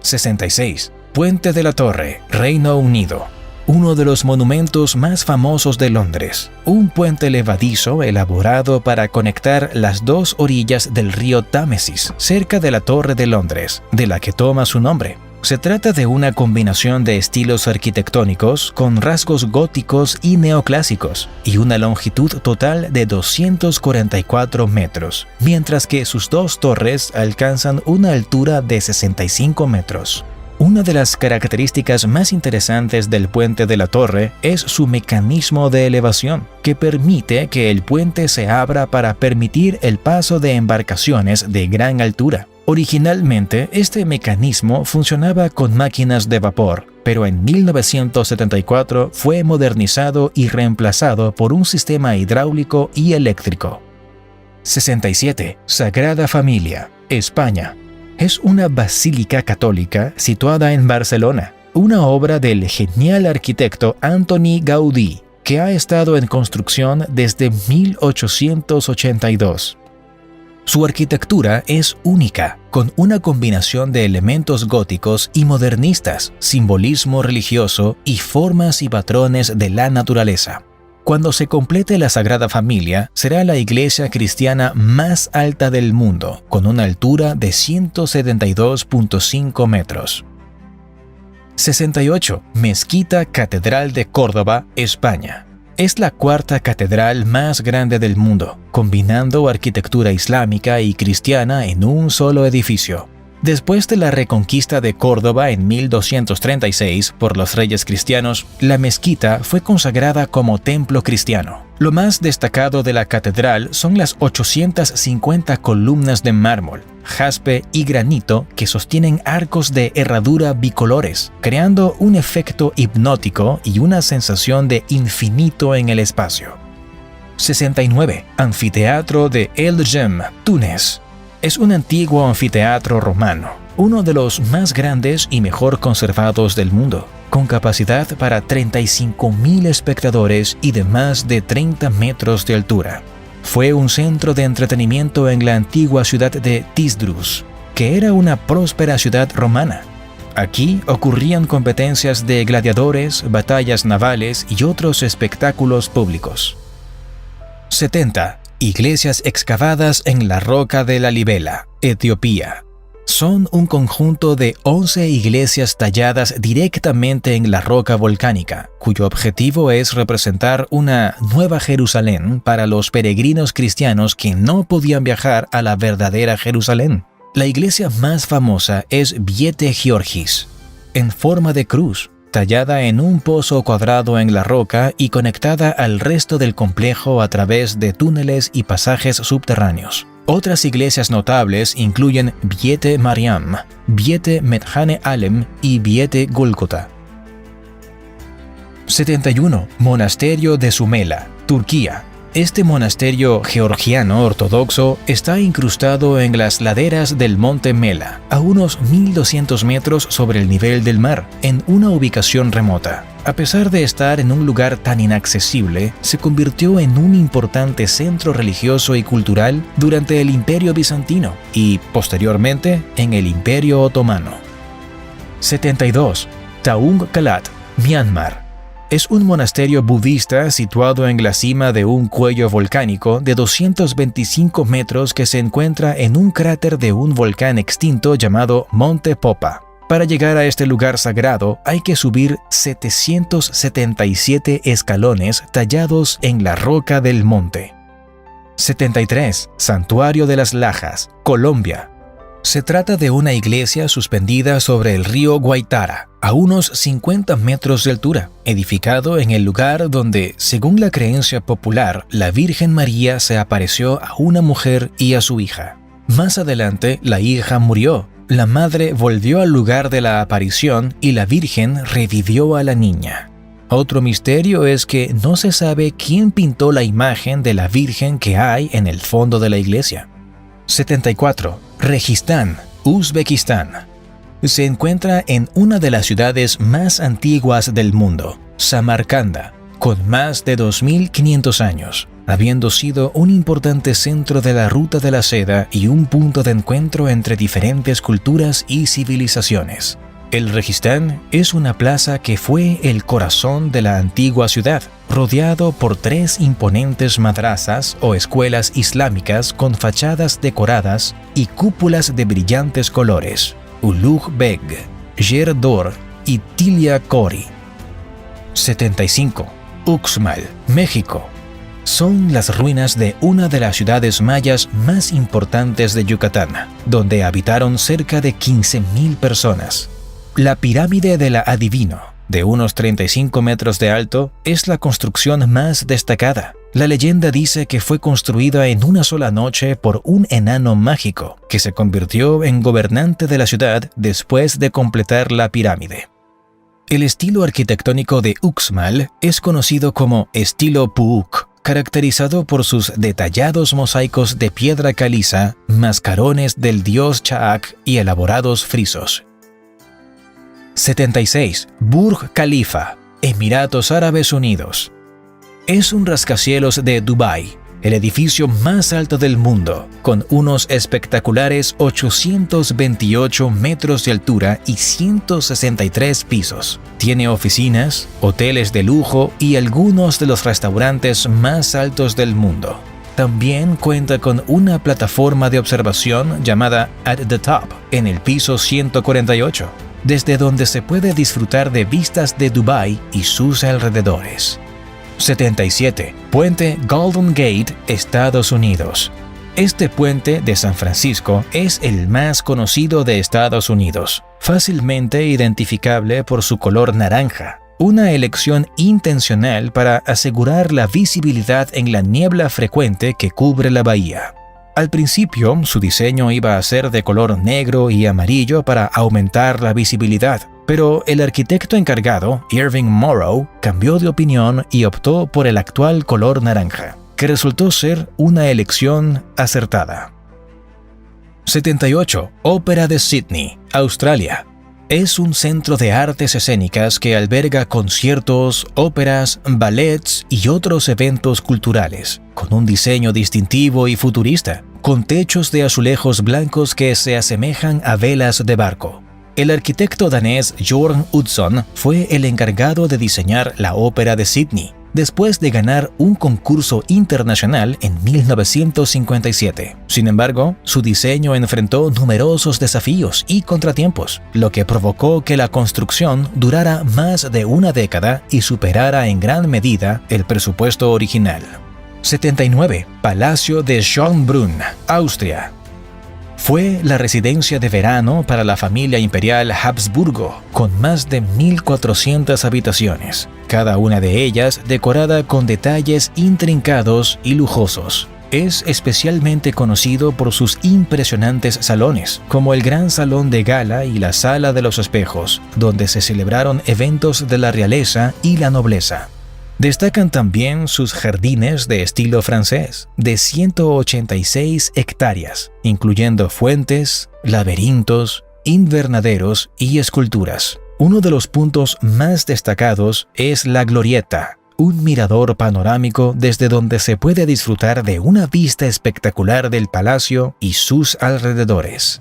66. Puente de la Torre, Reino Unido. Uno de los monumentos más famosos de Londres, un puente levadizo elaborado para conectar las dos orillas del río Támesis, cerca de la Torre de Londres, de la que toma su nombre. Se trata de una combinación de estilos arquitectónicos con rasgos góticos y neoclásicos, y una longitud total de 244 metros, mientras que sus dos torres alcanzan una altura de 65 metros. Una de las características más interesantes del puente de la torre es su mecanismo de elevación, que permite que el puente se abra para permitir el paso de embarcaciones de gran altura. Originalmente, este mecanismo funcionaba con máquinas de vapor, pero en 1974 fue modernizado y reemplazado por un sistema hidráulico y eléctrico. 67. Sagrada Familia, España. Es una basílica católica situada en Barcelona, una obra del genial arquitecto Antoni Gaudí, que ha estado en construcción desde 1882. Su arquitectura es única, con una combinación de elementos góticos y modernistas, simbolismo religioso y formas y patrones de la naturaleza. Cuando se complete la Sagrada Familia, será la iglesia cristiana más alta del mundo, con una altura de 172.5 metros. 68. Mezquita Catedral de Córdoba, España. Es la cuarta catedral más grande del mundo, combinando arquitectura islámica y cristiana en un solo edificio. Después de la reconquista de Córdoba en 1236 por los reyes cristianos, la mezquita fue consagrada como templo cristiano. Lo más destacado de la catedral son las 850 columnas de mármol, jaspe y granito que sostienen arcos de herradura bicolores, creando un efecto hipnótico y una sensación de infinito en el espacio. 69. Anfiteatro de El Jem, Túnez. Es un antiguo anfiteatro romano, uno de los más grandes y mejor conservados del mundo, con capacidad para 35.000 espectadores y de más de 30 metros de altura. Fue un centro de entretenimiento en la antigua ciudad de Tisdrus, que era una próspera ciudad romana. Aquí ocurrían competencias de gladiadores, batallas navales y otros espectáculos públicos. 70. Iglesias excavadas en la roca de la Libela, Etiopía. Son un conjunto de 11 iglesias talladas directamente en la roca volcánica, cuyo objetivo es representar una nueva Jerusalén para los peregrinos cristianos que no podían viajar a la verdadera Jerusalén. La iglesia más famosa es Viete Georgis, en forma de cruz, tallada en un pozo cuadrado en la roca y conectada al resto del complejo a través de túneles y pasajes subterráneos. Otras iglesias notables incluyen Viete Mariam, Viete Medhane Alem y Viete Golgota. 71. Monasterio de Sumela, Turquía. Este monasterio georgiano ortodoxo está incrustado en las laderas del monte Mela, a unos 1.200 metros sobre el nivel del mar, en una ubicación remota. A pesar de estar en un lugar tan inaccesible, se convirtió en un importante centro religioso y cultural durante el Imperio Bizantino y, posteriormente, en el Imperio Otomano. 72. Taung Kalat, Myanmar. Es un monasterio budista situado en la cima de un cuello volcánico de 225 metros que se encuentra en un cráter de un volcán extinto llamado Monte Popa. Para llegar a este lugar sagrado hay que subir 777 escalones tallados en la roca del monte. 73. Santuario de las Lajas, Colombia. Se trata de una iglesia suspendida sobre el río Guaitara, a unos 50 metros de altura, edificado en el lugar donde, según la creencia popular, la Virgen María se apareció a una mujer y a su hija. Más adelante, la hija murió, la madre volvió al lugar de la aparición y la Virgen revivió a la niña. Otro misterio es que no se sabe quién pintó la imagen de la Virgen que hay en el fondo de la iglesia. 74. Registán, Uzbekistán. Se encuentra en una de las ciudades más antiguas del mundo, Samarcanda, con más de 2.500 años, habiendo sido un importante centro de la ruta de la seda y un punto de encuentro entre diferentes culturas y civilizaciones. El Registán es una plaza que fue el corazón de la antigua ciudad, rodeado por 3 imponentes madrasas o escuelas islámicas con fachadas decoradas y cúpulas de brillantes colores: Ulugh Beg, Yer Dor y Tilia Kori. 75. Uxmal, México. Son las ruinas de una de las ciudades mayas más importantes de Yucatán, donde habitaron cerca de 15.000 personas. La pirámide de la Adivino, de unos 35 metros de alto, es la construcción más destacada. La leyenda dice que fue construida en una sola noche por un enano mágico, que se convirtió en gobernante de la ciudad después de completar la pirámide. El estilo arquitectónico de Uxmal es conocido como estilo Puuc, caracterizado por sus detallados mosaicos de piedra caliza, mascarones del dios Chaak y elaborados frisos. 76. Burj Khalifa, Emiratos Árabes Unidos. Es un rascacielos de Dubái, el edificio más alto del mundo, con unos espectaculares 828 metros de altura y 163 pisos. Tiene oficinas, hoteles de lujo y algunos de los restaurantes más altos del mundo. También cuenta con una plataforma de observación llamada At the Top en el piso 148, desde donde se puede disfrutar de vistas de Dubái y sus alrededores. 77. Puente Golden Gate, Estados Unidos. Este puente de San Francisco es el más conocido de Estados Unidos, fácilmente identificable por su color naranja. Una elección intencional para asegurar la visibilidad en la niebla frecuente que cubre la bahía. Al principio, su diseño iba a ser de color negro y amarillo para aumentar la visibilidad, pero el arquitecto encargado, Irving Morrow, cambió de opinión y optó por el actual color naranja, que resultó ser una elección acertada. 78. Ópera de Sydney, Australia. Es un centro de artes escénicas que alberga conciertos, óperas, ballets y otros eventos culturales, con un diseño distintivo y futurista, con techos de azulejos blancos que se asemejan a velas de barco. El arquitecto danés Jorn Utzon fue el encargado de diseñar la Ópera de Sydney, después de ganar un concurso internacional en 1957. Sin embargo, su diseño enfrentó numerosos desafíos y contratiempos, lo que provocó que la construcción durara más de una década y superara en gran medida el presupuesto original. 79. Palacio de Schönbrunn, Austria. Fue la residencia de verano para la familia imperial Habsburgo, con más de 1.400 habitaciones, cada una de ellas decorada con detalles intrincados y lujosos. Es especialmente conocido por sus impresionantes salones, como el Gran Salón de Gala y la Sala de los Espejos, donde se celebraron eventos de la realeza y la nobleza. Destacan también sus jardines de estilo francés, de 186 hectáreas, incluyendo fuentes, laberintos, invernaderos y esculturas. Uno de los puntos más destacados es la Glorieta, un mirador panorámico desde donde se puede disfrutar de una vista espectacular del palacio y sus alrededores.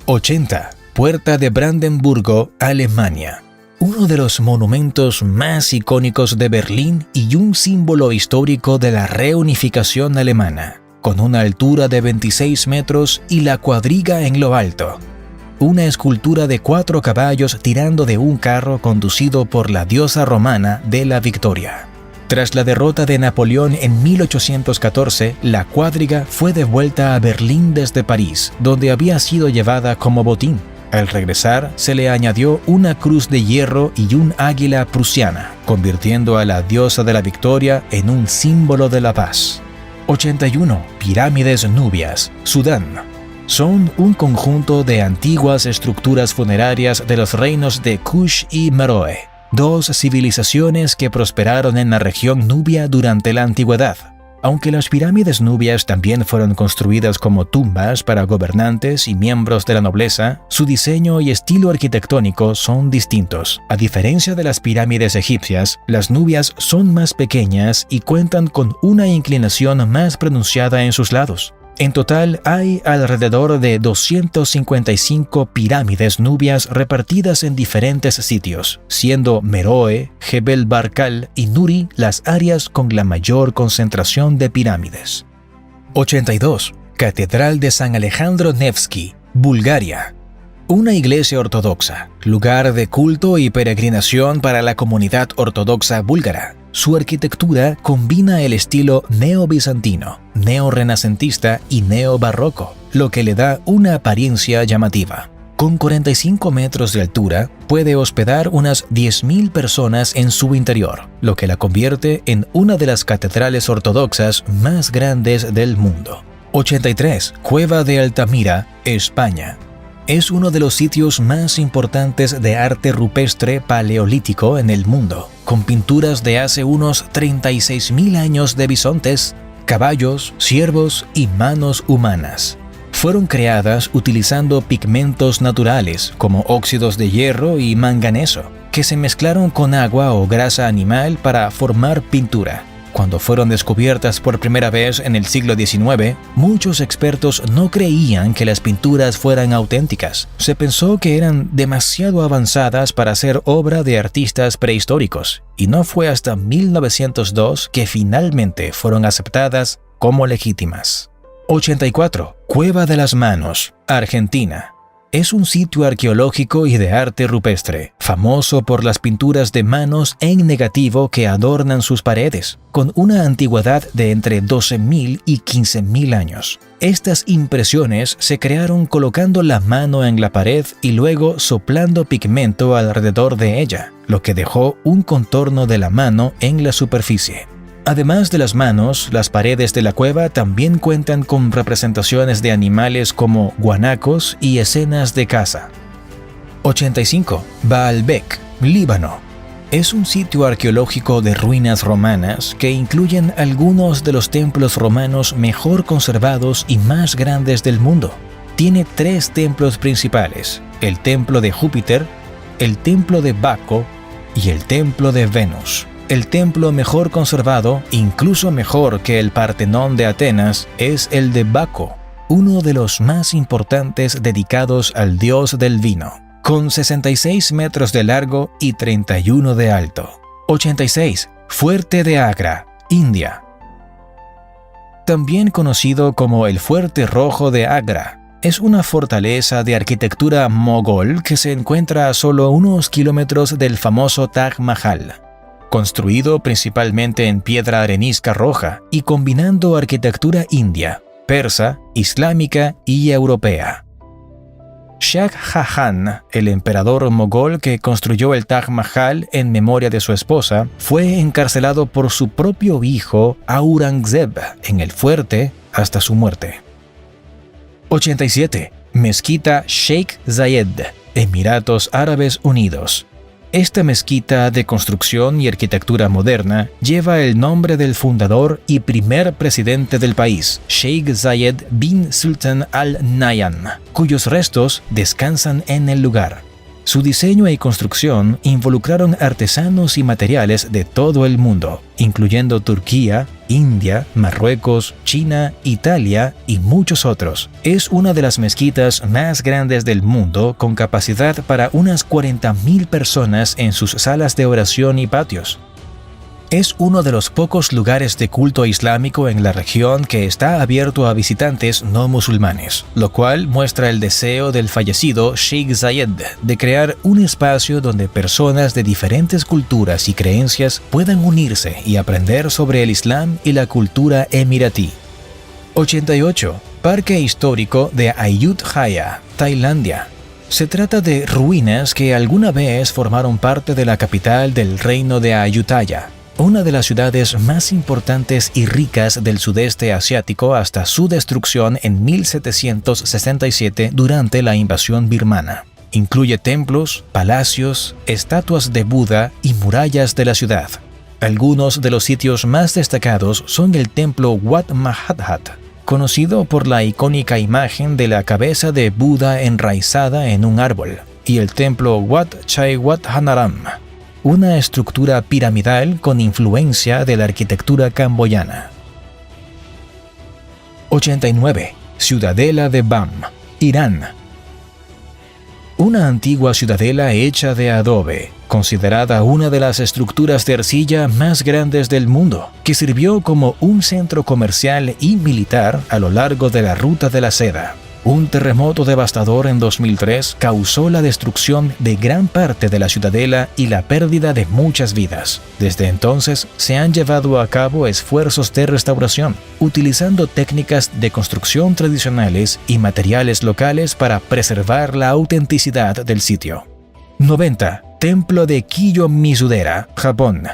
80. Puerta de Brandenburgo, Alemania. Uno de los monumentos más icónicos de Berlín y un símbolo histórico de la reunificación alemana, con una altura de 26 metros y la cuadriga en lo alto. Una escultura de 4 caballos tirando de un carro conducido por la diosa romana de la Victoria. Tras la derrota de Napoleón en 1814, la cuadriga fue devuelta a Berlín desde París, donde había sido llevada como botín. Al regresar, se le añadió una cruz de hierro y un águila prusiana, convirtiendo a la diosa de la victoria en un símbolo de la paz. 81. Pirámides nubias, Sudán. Son un conjunto de antiguas estructuras funerarias de los reinos de Kush y Meroe, dos civilizaciones que prosperaron en la región nubia durante la antigüedad. Aunque las pirámides nubias también fueron construidas como tumbas para gobernantes y miembros de la nobleza, su diseño y estilo arquitectónico son distintos. A diferencia de las pirámides egipcias, las nubias son más pequeñas y cuentan con una inclinación más pronunciada en sus lados. En total, hay alrededor de 255 pirámides nubias repartidas en diferentes sitios, siendo Meroe, Jebel Barkal y Nuri las áreas con la mayor concentración de pirámides. 82. Catedral de San Alejandro Nevsky, Bulgaria. Una iglesia ortodoxa, lugar de culto y peregrinación para la comunidad ortodoxa búlgara. Su arquitectura combina el estilo neobizantino, neorrenacentista y neobarroco, lo que le da una apariencia llamativa. Con 45 metros de altura, puede hospedar unas 10.000 personas en su interior, lo que la convierte en una de las catedrales ortodoxas más grandes del mundo. 83. Cueva de Altamira, España. Es uno de los sitios más importantes de arte rupestre paleolítico en el mundo, con pinturas de hace unos 36.000 años de bisontes, caballos, ciervos y manos humanas. Fueron creadas utilizando pigmentos naturales como óxidos de hierro y manganeso, que se mezclaron con agua o grasa animal para formar pintura. Cuando fueron descubiertas por primera vez en el siglo XIX, muchos expertos no creían que las pinturas fueran auténticas. Se pensó que eran demasiado avanzadas para ser obra de artistas prehistóricos, y no fue hasta 1902 que finalmente fueron aceptadas como legítimas. 84. Cueva de las Manos, Argentina. Es un sitio arqueológico y de arte rupestre, famoso por las pinturas de manos en negativo que adornan sus paredes, con una antigüedad de entre 12.000 y 15.000 años. Estas impresiones se crearon colocando la mano en la pared y luego soplando pigmento alrededor de ella, lo que dejó un contorno de la mano en la superficie. Además de las manos, las paredes de la cueva también cuentan con representaciones de animales como guanacos y escenas de caza. 85. Baalbek, Líbano. Es un sitio arqueológico de ruinas romanas que incluyen algunos de los templos romanos mejor conservados y más grandes del mundo. Tiene 3 templos principales: el templo de Júpiter, el templo de Baco y el templo de Venus. El templo mejor conservado, incluso mejor que el Partenón de Atenas, es el de Baco, uno de los más importantes dedicados al dios del vino, con 66 metros de largo y 31 de alto. 86. Fuerte de Agra, India. También conocido como el Fuerte Rojo de Agra, es una fortaleza de arquitectura mogol que se encuentra a solo unos kilómetros del famoso Taj Mahal. Construido principalmente en piedra arenisca roja y combinando arquitectura india, persa, islámica y europea. Shah Jahan, el emperador mogol que construyó el Taj Mahal en memoria de su esposa, fue encarcelado por su propio hijo Aurangzeb en el fuerte hasta su muerte. 87. Mezquita Sheikh Zayed, Emiratos Árabes Unidos. Esta mezquita de construcción y arquitectura moderna lleva el nombre del fundador y primer presidente del país, Sheikh Zayed bin Sultan Al Nahyan, cuyos restos descansan en el lugar. Su diseño y construcción involucraron artesanos y materiales de todo el mundo, incluyendo Turquía, India, Marruecos, China, Italia y muchos otros. Es una de las mezquitas más grandes del mundo, con capacidad para unas 40.000 personas en sus salas de oración y patios. Es uno de los pocos lugares de culto islámico en la región que está abierto a visitantes no musulmanes, lo cual muestra el deseo del fallecido Sheikh Zayed de crear un espacio donde personas de diferentes culturas y creencias puedan unirse y aprender sobre el Islam y la cultura emiratí. 88. Parque Histórico de Ayutthaya, Tailandia. Se trata de ruinas que alguna vez formaron parte de la capital del reino de Ayutthaya, una de las ciudades más importantes y ricas del sudeste asiático hasta su destrucción en 1767 durante la invasión birmana. Incluye templos, palacios, estatuas de Buda y murallas de la ciudad. Algunos de los sitios más destacados son el templo Wat Mahathat, conocido por la icónica imagen de la cabeza de Buda enraizada en un árbol, y el templo Wat Chai Wat Hanaram, una estructura piramidal con influencia de la arquitectura camboyana. 89. Ciudadela de Bam, Irán. Una antigua ciudadela hecha de adobe, considerada una de las estructuras de arcilla más grandes del mundo, que sirvió como un centro comercial y militar a lo largo de la Ruta de la Seda. Un terremoto devastador en 2003 causó la destrucción de gran parte de la ciudadela y la pérdida de muchas vidas. Desde entonces se han llevado a cabo esfuerzos de restauración, utilizando técnicas de construcción tradicionales y materiales locales para preservar la autenticidad del sitio. 90. Templo de Kiyomizu-dera, Japón.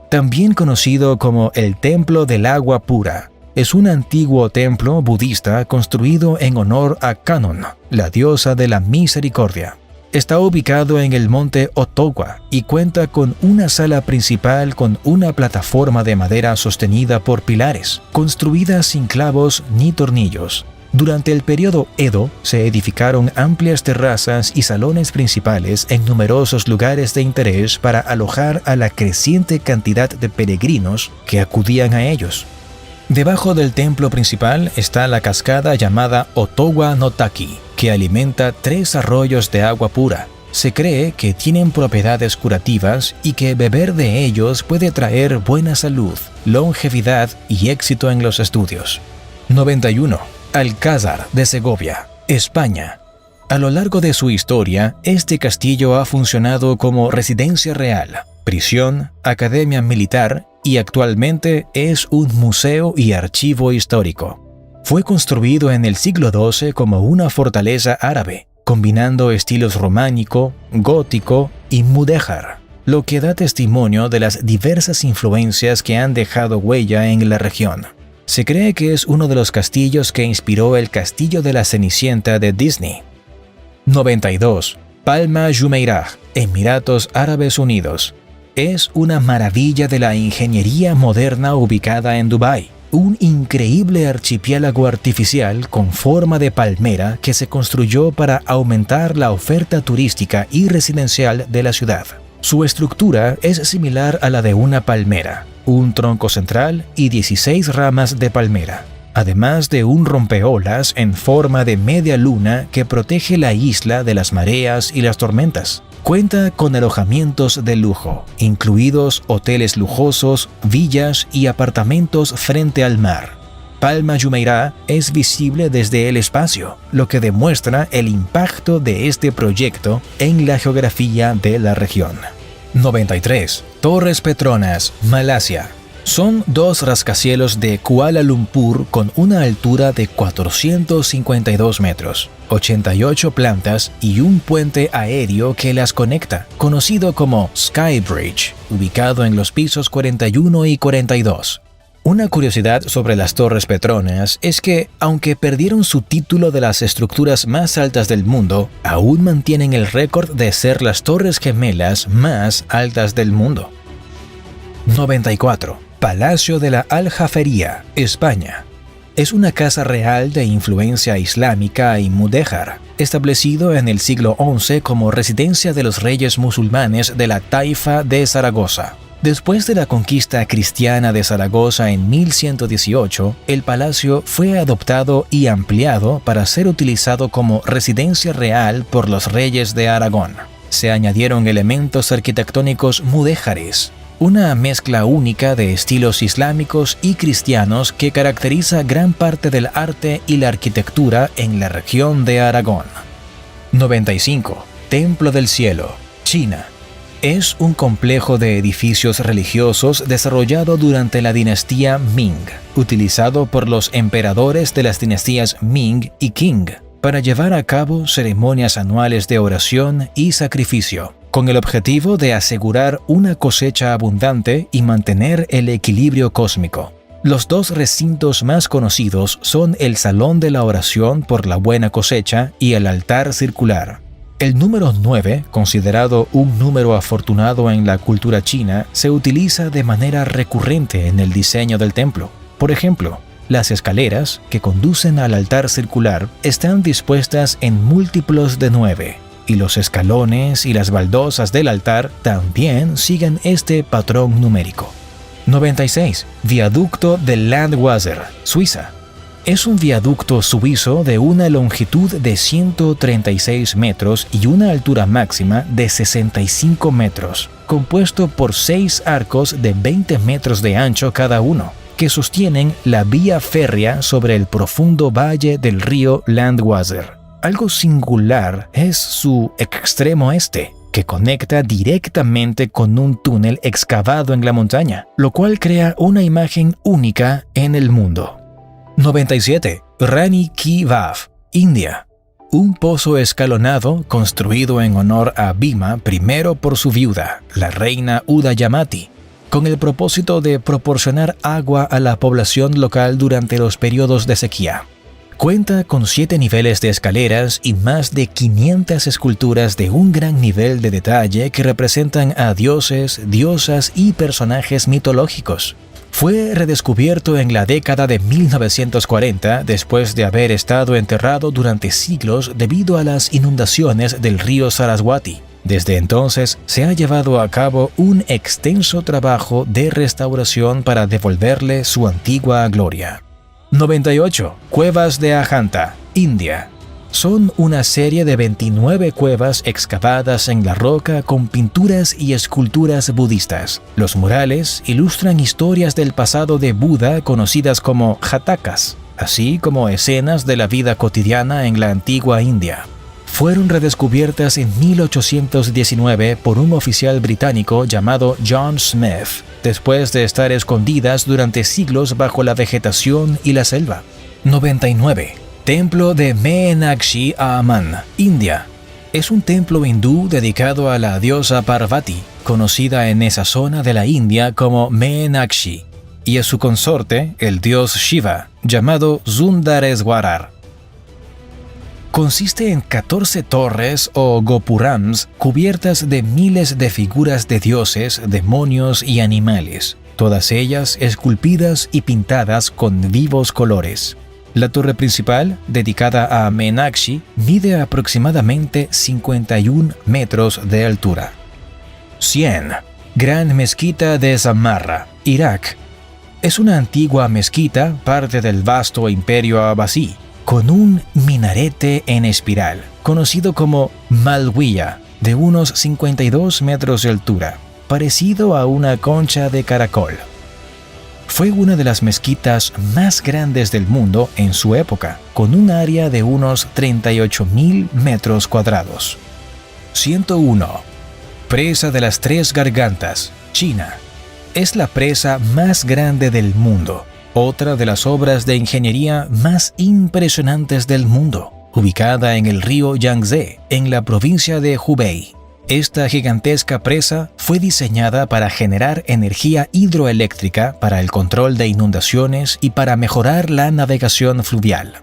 También conocido como el Templo del Agua Pura, es un antiguo templo budista construido en honor a Kannon, la diosa de la misericordia. Está ubicado en el monte Otogwa y cuenta con una sala principal con una plataforma de madera sostenida por pilares, construida sin clavos ni tornillos. Durante el periodo Edo se edificaron amplias terrazas y salones principales en numerosos lugares de interés para alojar a la creciente cantidad de peregrinos que acudían a ellos. Debajo del templo principal está la cascada llamada Otowa no Taki, que alimenta 3 arroyos de agua pura. Se cree que tienen propiedades curativas y que beber de ellos puede traer buena salud, longevidad y éxito en los estudios. 91. Alcázar de Segovia, España. A lo largo de su historia, este castillo ha funcionado como residencia real, prisión, academia militar y actualmente es un museo y archivo histórico. Fue construido en el siglo XII como una fortaleza árabe, combinando estilos románico, gótico y mudéjar, lo que da testimonio de las diversas influencias que han dejado huella en la región. Se cree que es uno de los castillos que inspiró el Castillo de la Cenicienta de Disney. 92. Palma Jumeirah, Emiratos Árabes Unidos. Es una maravilla de la ingeniería moderna ubicada en Dubái, un increíble archipiélago artificial con forma de palmera que se construyó para aumentar la oferta turística y residencial de la ciudad. Su estructura es similar a la de una palmera, un tronco central y 16 ramas de palmera, además de un rompeolas en forma de media luna que protege la isla de las mareas y las tormentas. Cuenta con alojamientos de lujo, incluidos hoteles lujosos, villas y apartamentos frente al mar. Palma Jumeirah es visible desde el espacio, lo que demuestra el impacto de este proyecto en la geografía de la región. 93. Torres Petronas, Malasia. Son 2 rascacielos de Kuala Lumpur con una altura de 452 metros, 88 plantas y un puente aéreo que las conecta, conocido como Sky Bridge, ubicado en los pisos 41 y 42. Una curiosidad sobre las Torres Petronas es que, aunque perdieron su título de las estructuras más altas del mundo, aún mantienen el récord de ser las torres gemelas más altas del mundo. 94. Palacio de la Aljafería, España. Es una casa real de influencia islámica y mudéjar, establecido en el siglo XI como residencia de los reyes musulmanes de la Taifa de Zaragoza. Después de la conquista cristiana de Zaragoza en 1118, el palacio fue adoptado y ampliado para ser utilizado como residencia real por los reyes de Aragón. Se añadieron elementos arquitectónicos mudéjares, una mezcla única de estilos islámicos y cristianos que caracteriza gran parte del arte y la arquitectura en la región de Aragón. 95. Templo del Cielo, China. Es un complejo de edificios religiosos desarrollado durante la dinastía Ming, utilizado por los emperadores de las dinastías Ming y Qing para llevar a cabo ceremonias anuales de oración y sacrificio, con el objetivo de asegurar una cosecha abundante y mantener el equilibrio cósmico. Los 2 recintos más conocidos son el Salón de la Oración por la Buena Cosecha y el altar circular. El número 9, considerado un número afortunado en la cultura china, se utiliza de manera recurrente en el diseño del templo. Por ejemplo, las escaleras que conducen al altar circular están dispuestas en múltiplos de 9, y los escalones y las baldosas del altar también siguen este patrón numérico. 96. Viaducto de Landwasser, Suiza. Es un viaducto suizo de una longitud de 136 metros y una altura máxima de 65 metros, compuesto por 6 arcos de 20 metros de ancho cada uno, que sostienen la vía férrea sobre el profundo valle del río Landwasser. Algo singular es su extremo este, que conecta directamente con un túnel excavado en la montaña, lo cual crea una imagen única en el mundo. 97. Rani Ki Vav, India. Un pozo escalonado construido en honor a Bhima primero por su viuda, la reina Udayamati, con el propósito de proporcionar agua a la población local durante los periodos de sequía. Cuenta con 7 niveles de escaleras y más de 500 esculturas de un gran nivel de detalle que representan a dioses, diosas y personajes mitológicos. Fue redescubierto en la década de 1940 después de haber estado enterrado durante siglos debido a las inundaciones del río Saraswati. Desde entonces se ha llevado a cabo un extenso trabajo de restauración para devolverle su antigua gloria. 98. Cuevas de Ajanta, India. Son una serie de 29 cuevas excavadas en la roca con pinturas y esculturas budistas. Los murales ilustran historias del pasado de Buda conocidas como jatakas, así como escenas de la vida cotidiana en la antigua India. Fueron redescubiertas en 1819 por un oficial británico llamado John Smith, después de estar escondidas durante siglos bajo la vegetación y la selva. 99. Templo de Meenakshi Amman, India. Es un templo hindú dedicado a la diosa Parvati, conocida en esa zona de la India como Meenakshi, y a su consorte, el dios Shiva, llamado Sundareswarar. Consiste en 14 torres o gopurams cubiertas de miles de figuras de dioses, demonios y animales, todas ellas esculpidas y pintadas con vivos colores. La torre principal, dedicada a Meenakshi, mide aproximadamente 51 metros de altura. 100. Gran Mezquita de Samarra, Irak. Es una antigua mezquita, parte del vasto imperio abasí, con un minarete en espiral, conocido como Malwiya, de unos 52 metros de altura, parecido a una concha de caracol. Fue una de las mezquitas más grandes del mundo en su época, con un área de unos 38.000 metros cuadrados. 101. Presa de las Tres Gargantas, China. Es la presa más grande del mundo, otra de las obras de ingeniería más impresionantes del mundo, ubicada en el río Yangtze, en la provincia de Hubei. Esta gigantesca presa fue diseñada para generar energía hidroeléctrica para el control de inundaciones y para mejorar la navegación fluvial.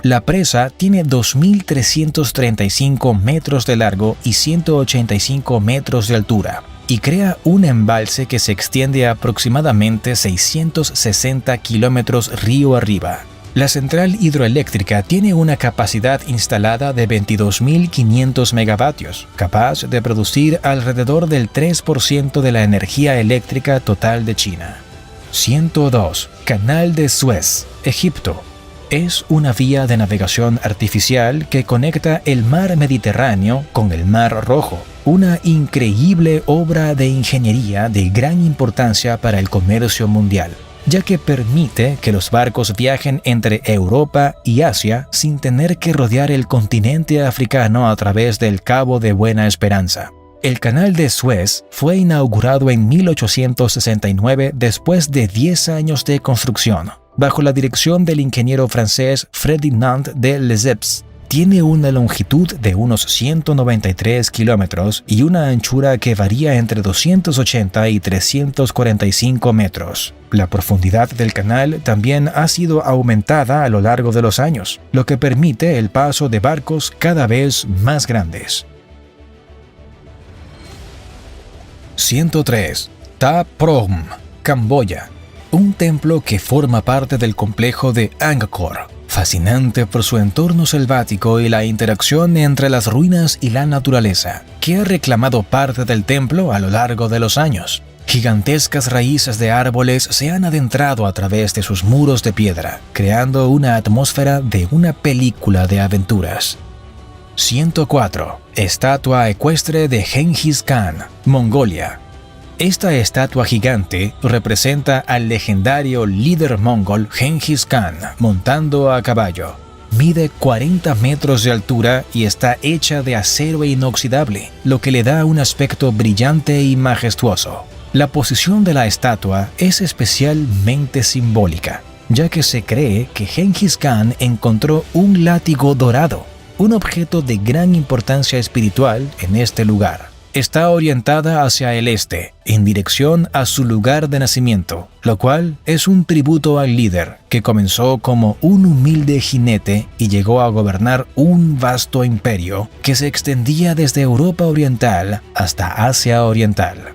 La presa tiene 2.335 metros de largo y 185 metros de altura, y crea un embalse que se extiende a aproximadamente 660 kilómetros río arriba. La central hidroeléctrica tiene una capacidad instalada de 22.500 megavatios, capaz de producir alrededor del 3% de la energía eléctrica total de China. 102. Canal de Suez, Egipto. Es una vía de navegación artificial que conecta el mar Mediterráneo con el mar Rojo, una increíble obra de ingeniería de gran importancia para el comercio mundial, ya que permite que los barcos viajen entre Europa y Asia sin tener que rodear el continente africano a través del Cabo de Buena Esperanza. El Canal de Suez fue inaugurado en 1869 después de 10 años de construcción, bajo la dirección del ingeniero francés Ferdinand de Lesseps. Tiene una longitud de unos 193 kilómetros y una anchura que varía entre 280 y 345 metros. La profundidad del canal también ha sido aumentada a lo largo de los años, lo que permite el paso de barcos cada vez más grandes. 103. Ta Prohm, Camboya. Un templo que forma parte del complejo de Angkor, fascinante por su entorno selvático y la interacción entre las ruinas y la naturaleza, que ha reclamado parte del templo a lo largo de los años. Gigantescas raíces de árboles se han adentrado a través de sus muros de piedra, creando una atmósfera de una película de aventuras. 104. Estatua ecuestre de Genghis Khan, Mongolia. Esta estatua gigante representa al legendario líder mongol Genghis Khan montando a caballo. Mide 40 metros de altura y está hecha de acero inoxidable, lo que le da un aspecto brillante y majestuoso. La posición de la estatua es especialmente simbólica, ya que se cree que Genghis Khan encontró un látigo dorado, un objeto de gran importancia espiritual en este lugar. Está orientada hacia el este, en dirección a su lugar de nacimiento, lo cual es un tributo al líder, que comenzó como un humilde jinete y llegó a gobernar un vasto imperio que se extendía desde Europa Oriental hasta Asia Oriental.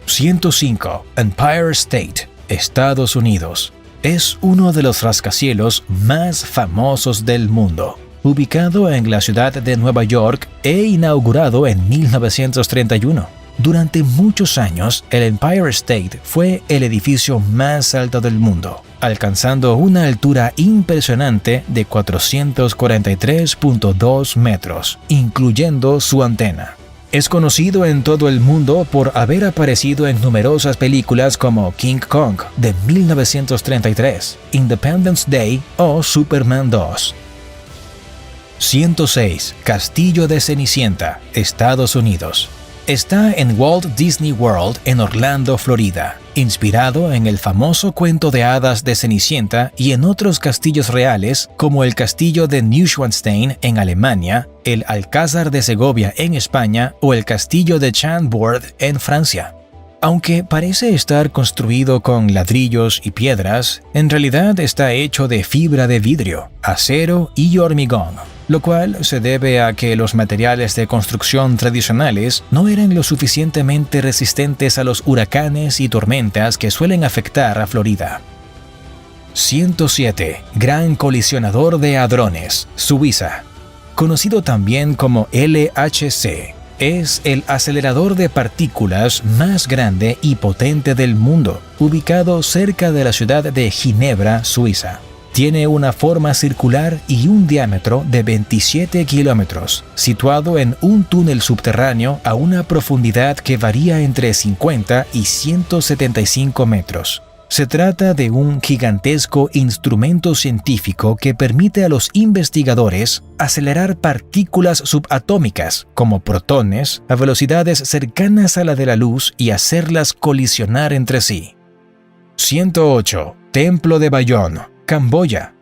105. Empire State, Estados Unidos. Es uno de los rascacielos más famosos del mundo. Ubicado en la ciudad de Nueva York e inaugurado en 1931. Durante muchos años, el Empire State fue el edificio más alto del mundo, alcanzando una altura impresionante de 443.2 metros, incluyendo su antena. Es conocido en todo el mundo por haber aparecido en numerosas películas como King Kong de 1933, Independence Day o Superman 2. 106. Castillo de Cenicienta, Estados Unidos. Está en Walt Disney World en Orlando, Florida, inspirado en el famoso cuento de hadas de Cenicienta y en otros castillos reales como el castillo de Neuschwanstein en Alemania, el Alcázar de Segovia en España o el castillo de Chambord en Francia. Aunque parece estar construido con ladrillos y piedras, en realidad está hecho de fibra de vidrio, acero y hormigón, lo cual se debe a que los materiales de construcción tradicionales no eran lo suficientemente resistentes a los huracanes y tormentas que suelen afectar a Florida. 107. Gran Colisionador de Hadrones, Suiza. Conocido también como LHC. Es el acelerador de partículas más grande y potente del mundo, ubicado cerca de la ciudad de Ginebra, Suiza. Tiene una forma circular y un diámetro de 27 kilómetros, situado en un túnel subterráneo a una profundidad que varía entre 50 y 175 metros. Se trata de un gigantesco instrumento científico que permite a los investigadores acelerar partículas subatómicas, como protones, a velocidades cercanas a la de la luz y hacerlas colisionar entre sí. 108. Templo de Bayón, Camboya.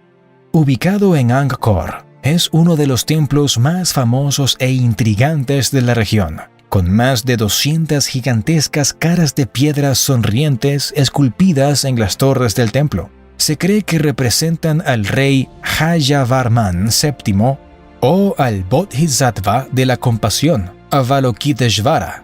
Ubicado en Angkor, es uno de los templos más famosos e intrigantes de la región, con más de 200 gigantescas caras de piedras sonrientes esculpidas en las torres del templo. Se cree que representan al rey Jayavarman VII o al Bodhisattva de la compasión, Avalokiteshvara.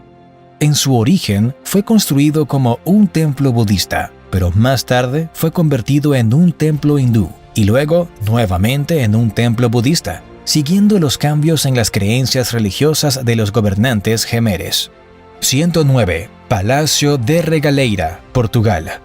En su origen fue construido como un templo budista, pero más tarde fue convertido en un templo hindú y luego nuevamente en un templo budista, siguiendo los cambios en las creencias religiosas de los gobernantes jemeres. 109. Palacio de Regaleira, Portugal.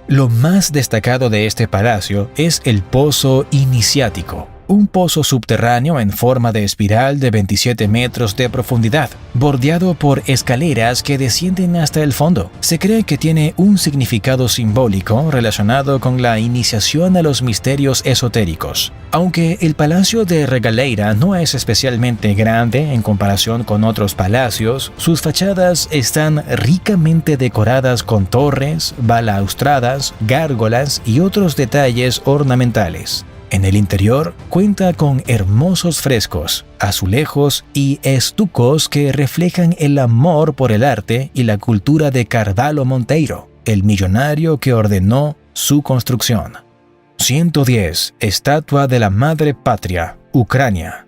Lo más destacado de este palacio es el Pozo Iniciático, un pozo subterráneo en forma de espiral de 27 metros de profundidad, bordeado por escaleras que descienden hasta el fondo. Se cree que tiene un significado simbólico relacionado con la iniciación a los misterios esotéricos. Aunque el Palacio de Regaleira no es especialmente grande en comparación con otros palacios, sus fachadas están ricamente decoradas con torres, balaustradas, gárgolas y otros detalles ornamentales. En el interior cuenta con hermosos frescos, azulejos y estucos que reflejan el amor por el arte y la cultura de Carvalho Monteiro, el millonario que ordenó su construcción. 110. Estatua de la Madre Patria, Ucrania.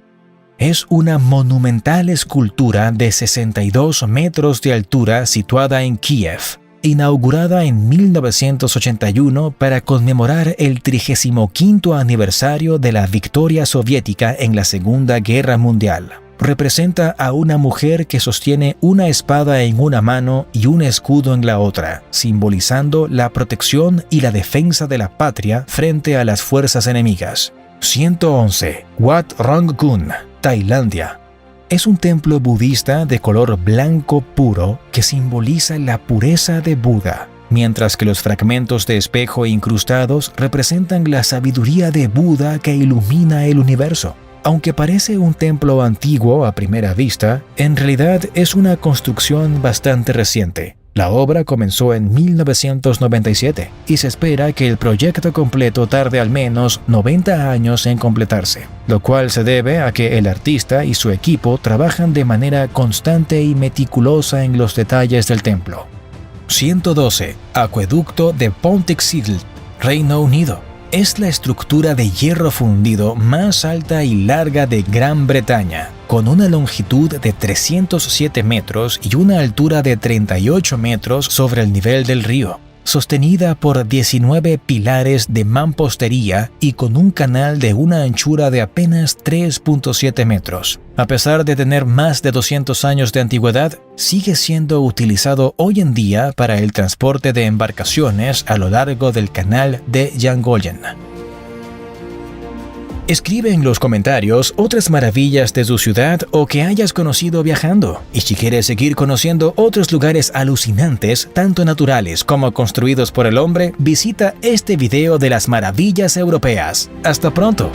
Es una monumental escultura de 62 metros de altura situada en Kiev, inaugurada en 1981 para conmemorar el 35º aniversario de la victoria soviética en la Segunda Guerra Mundial. Representa a una mujer que sostiene una espada en una mano y un escudo en la otra, simbolizando la protección y la defensa de la patria frente a las fuerzas enemigas. 111. Wat Rongkun, Tailandia. Es un templo budista de color blanco puro que simboliza la pureza de Buda, mientras que los fragmentos de espejo incrustados representan la sabiduría de Buda que ilumina el universo. Aunque parece un templo antiguo a primera vista, en realidad es una construcción bastante reciente. La obra comenzó en 1997 y se espera que el proyecto completo tarde al menos 90 años en completarse, lo cual se debe a que el artista y su equipo trabajan de manera constante y meticulosa en los detalles del templo. 112. Acueducto de Pontycycl, Reino Unido. Es la estructura de hierro fundido más alta y larga de Gran Bretaña, con una longitud de 307 metros y una altura de 38 metros sobre el nivel del río. sostenida por 19 pilares de mampostería y con un canal de una anchura de apenas 3.7 metros. A pesar de tener más de 200 años de antigüedad, sigue siendo utilizado hoy en día para el transporte de embarcaciones a lo largo del canal de Yangoyan. Escribe en los comentarios otras maravillas de tu ciudad o que hayas conocido viajando. Y si quieres seguir conociendo otros lugares alucinantes, tanto naturales como construidos por el hombre, visita este video de las maravillas europeas. ¡Hasta pronto!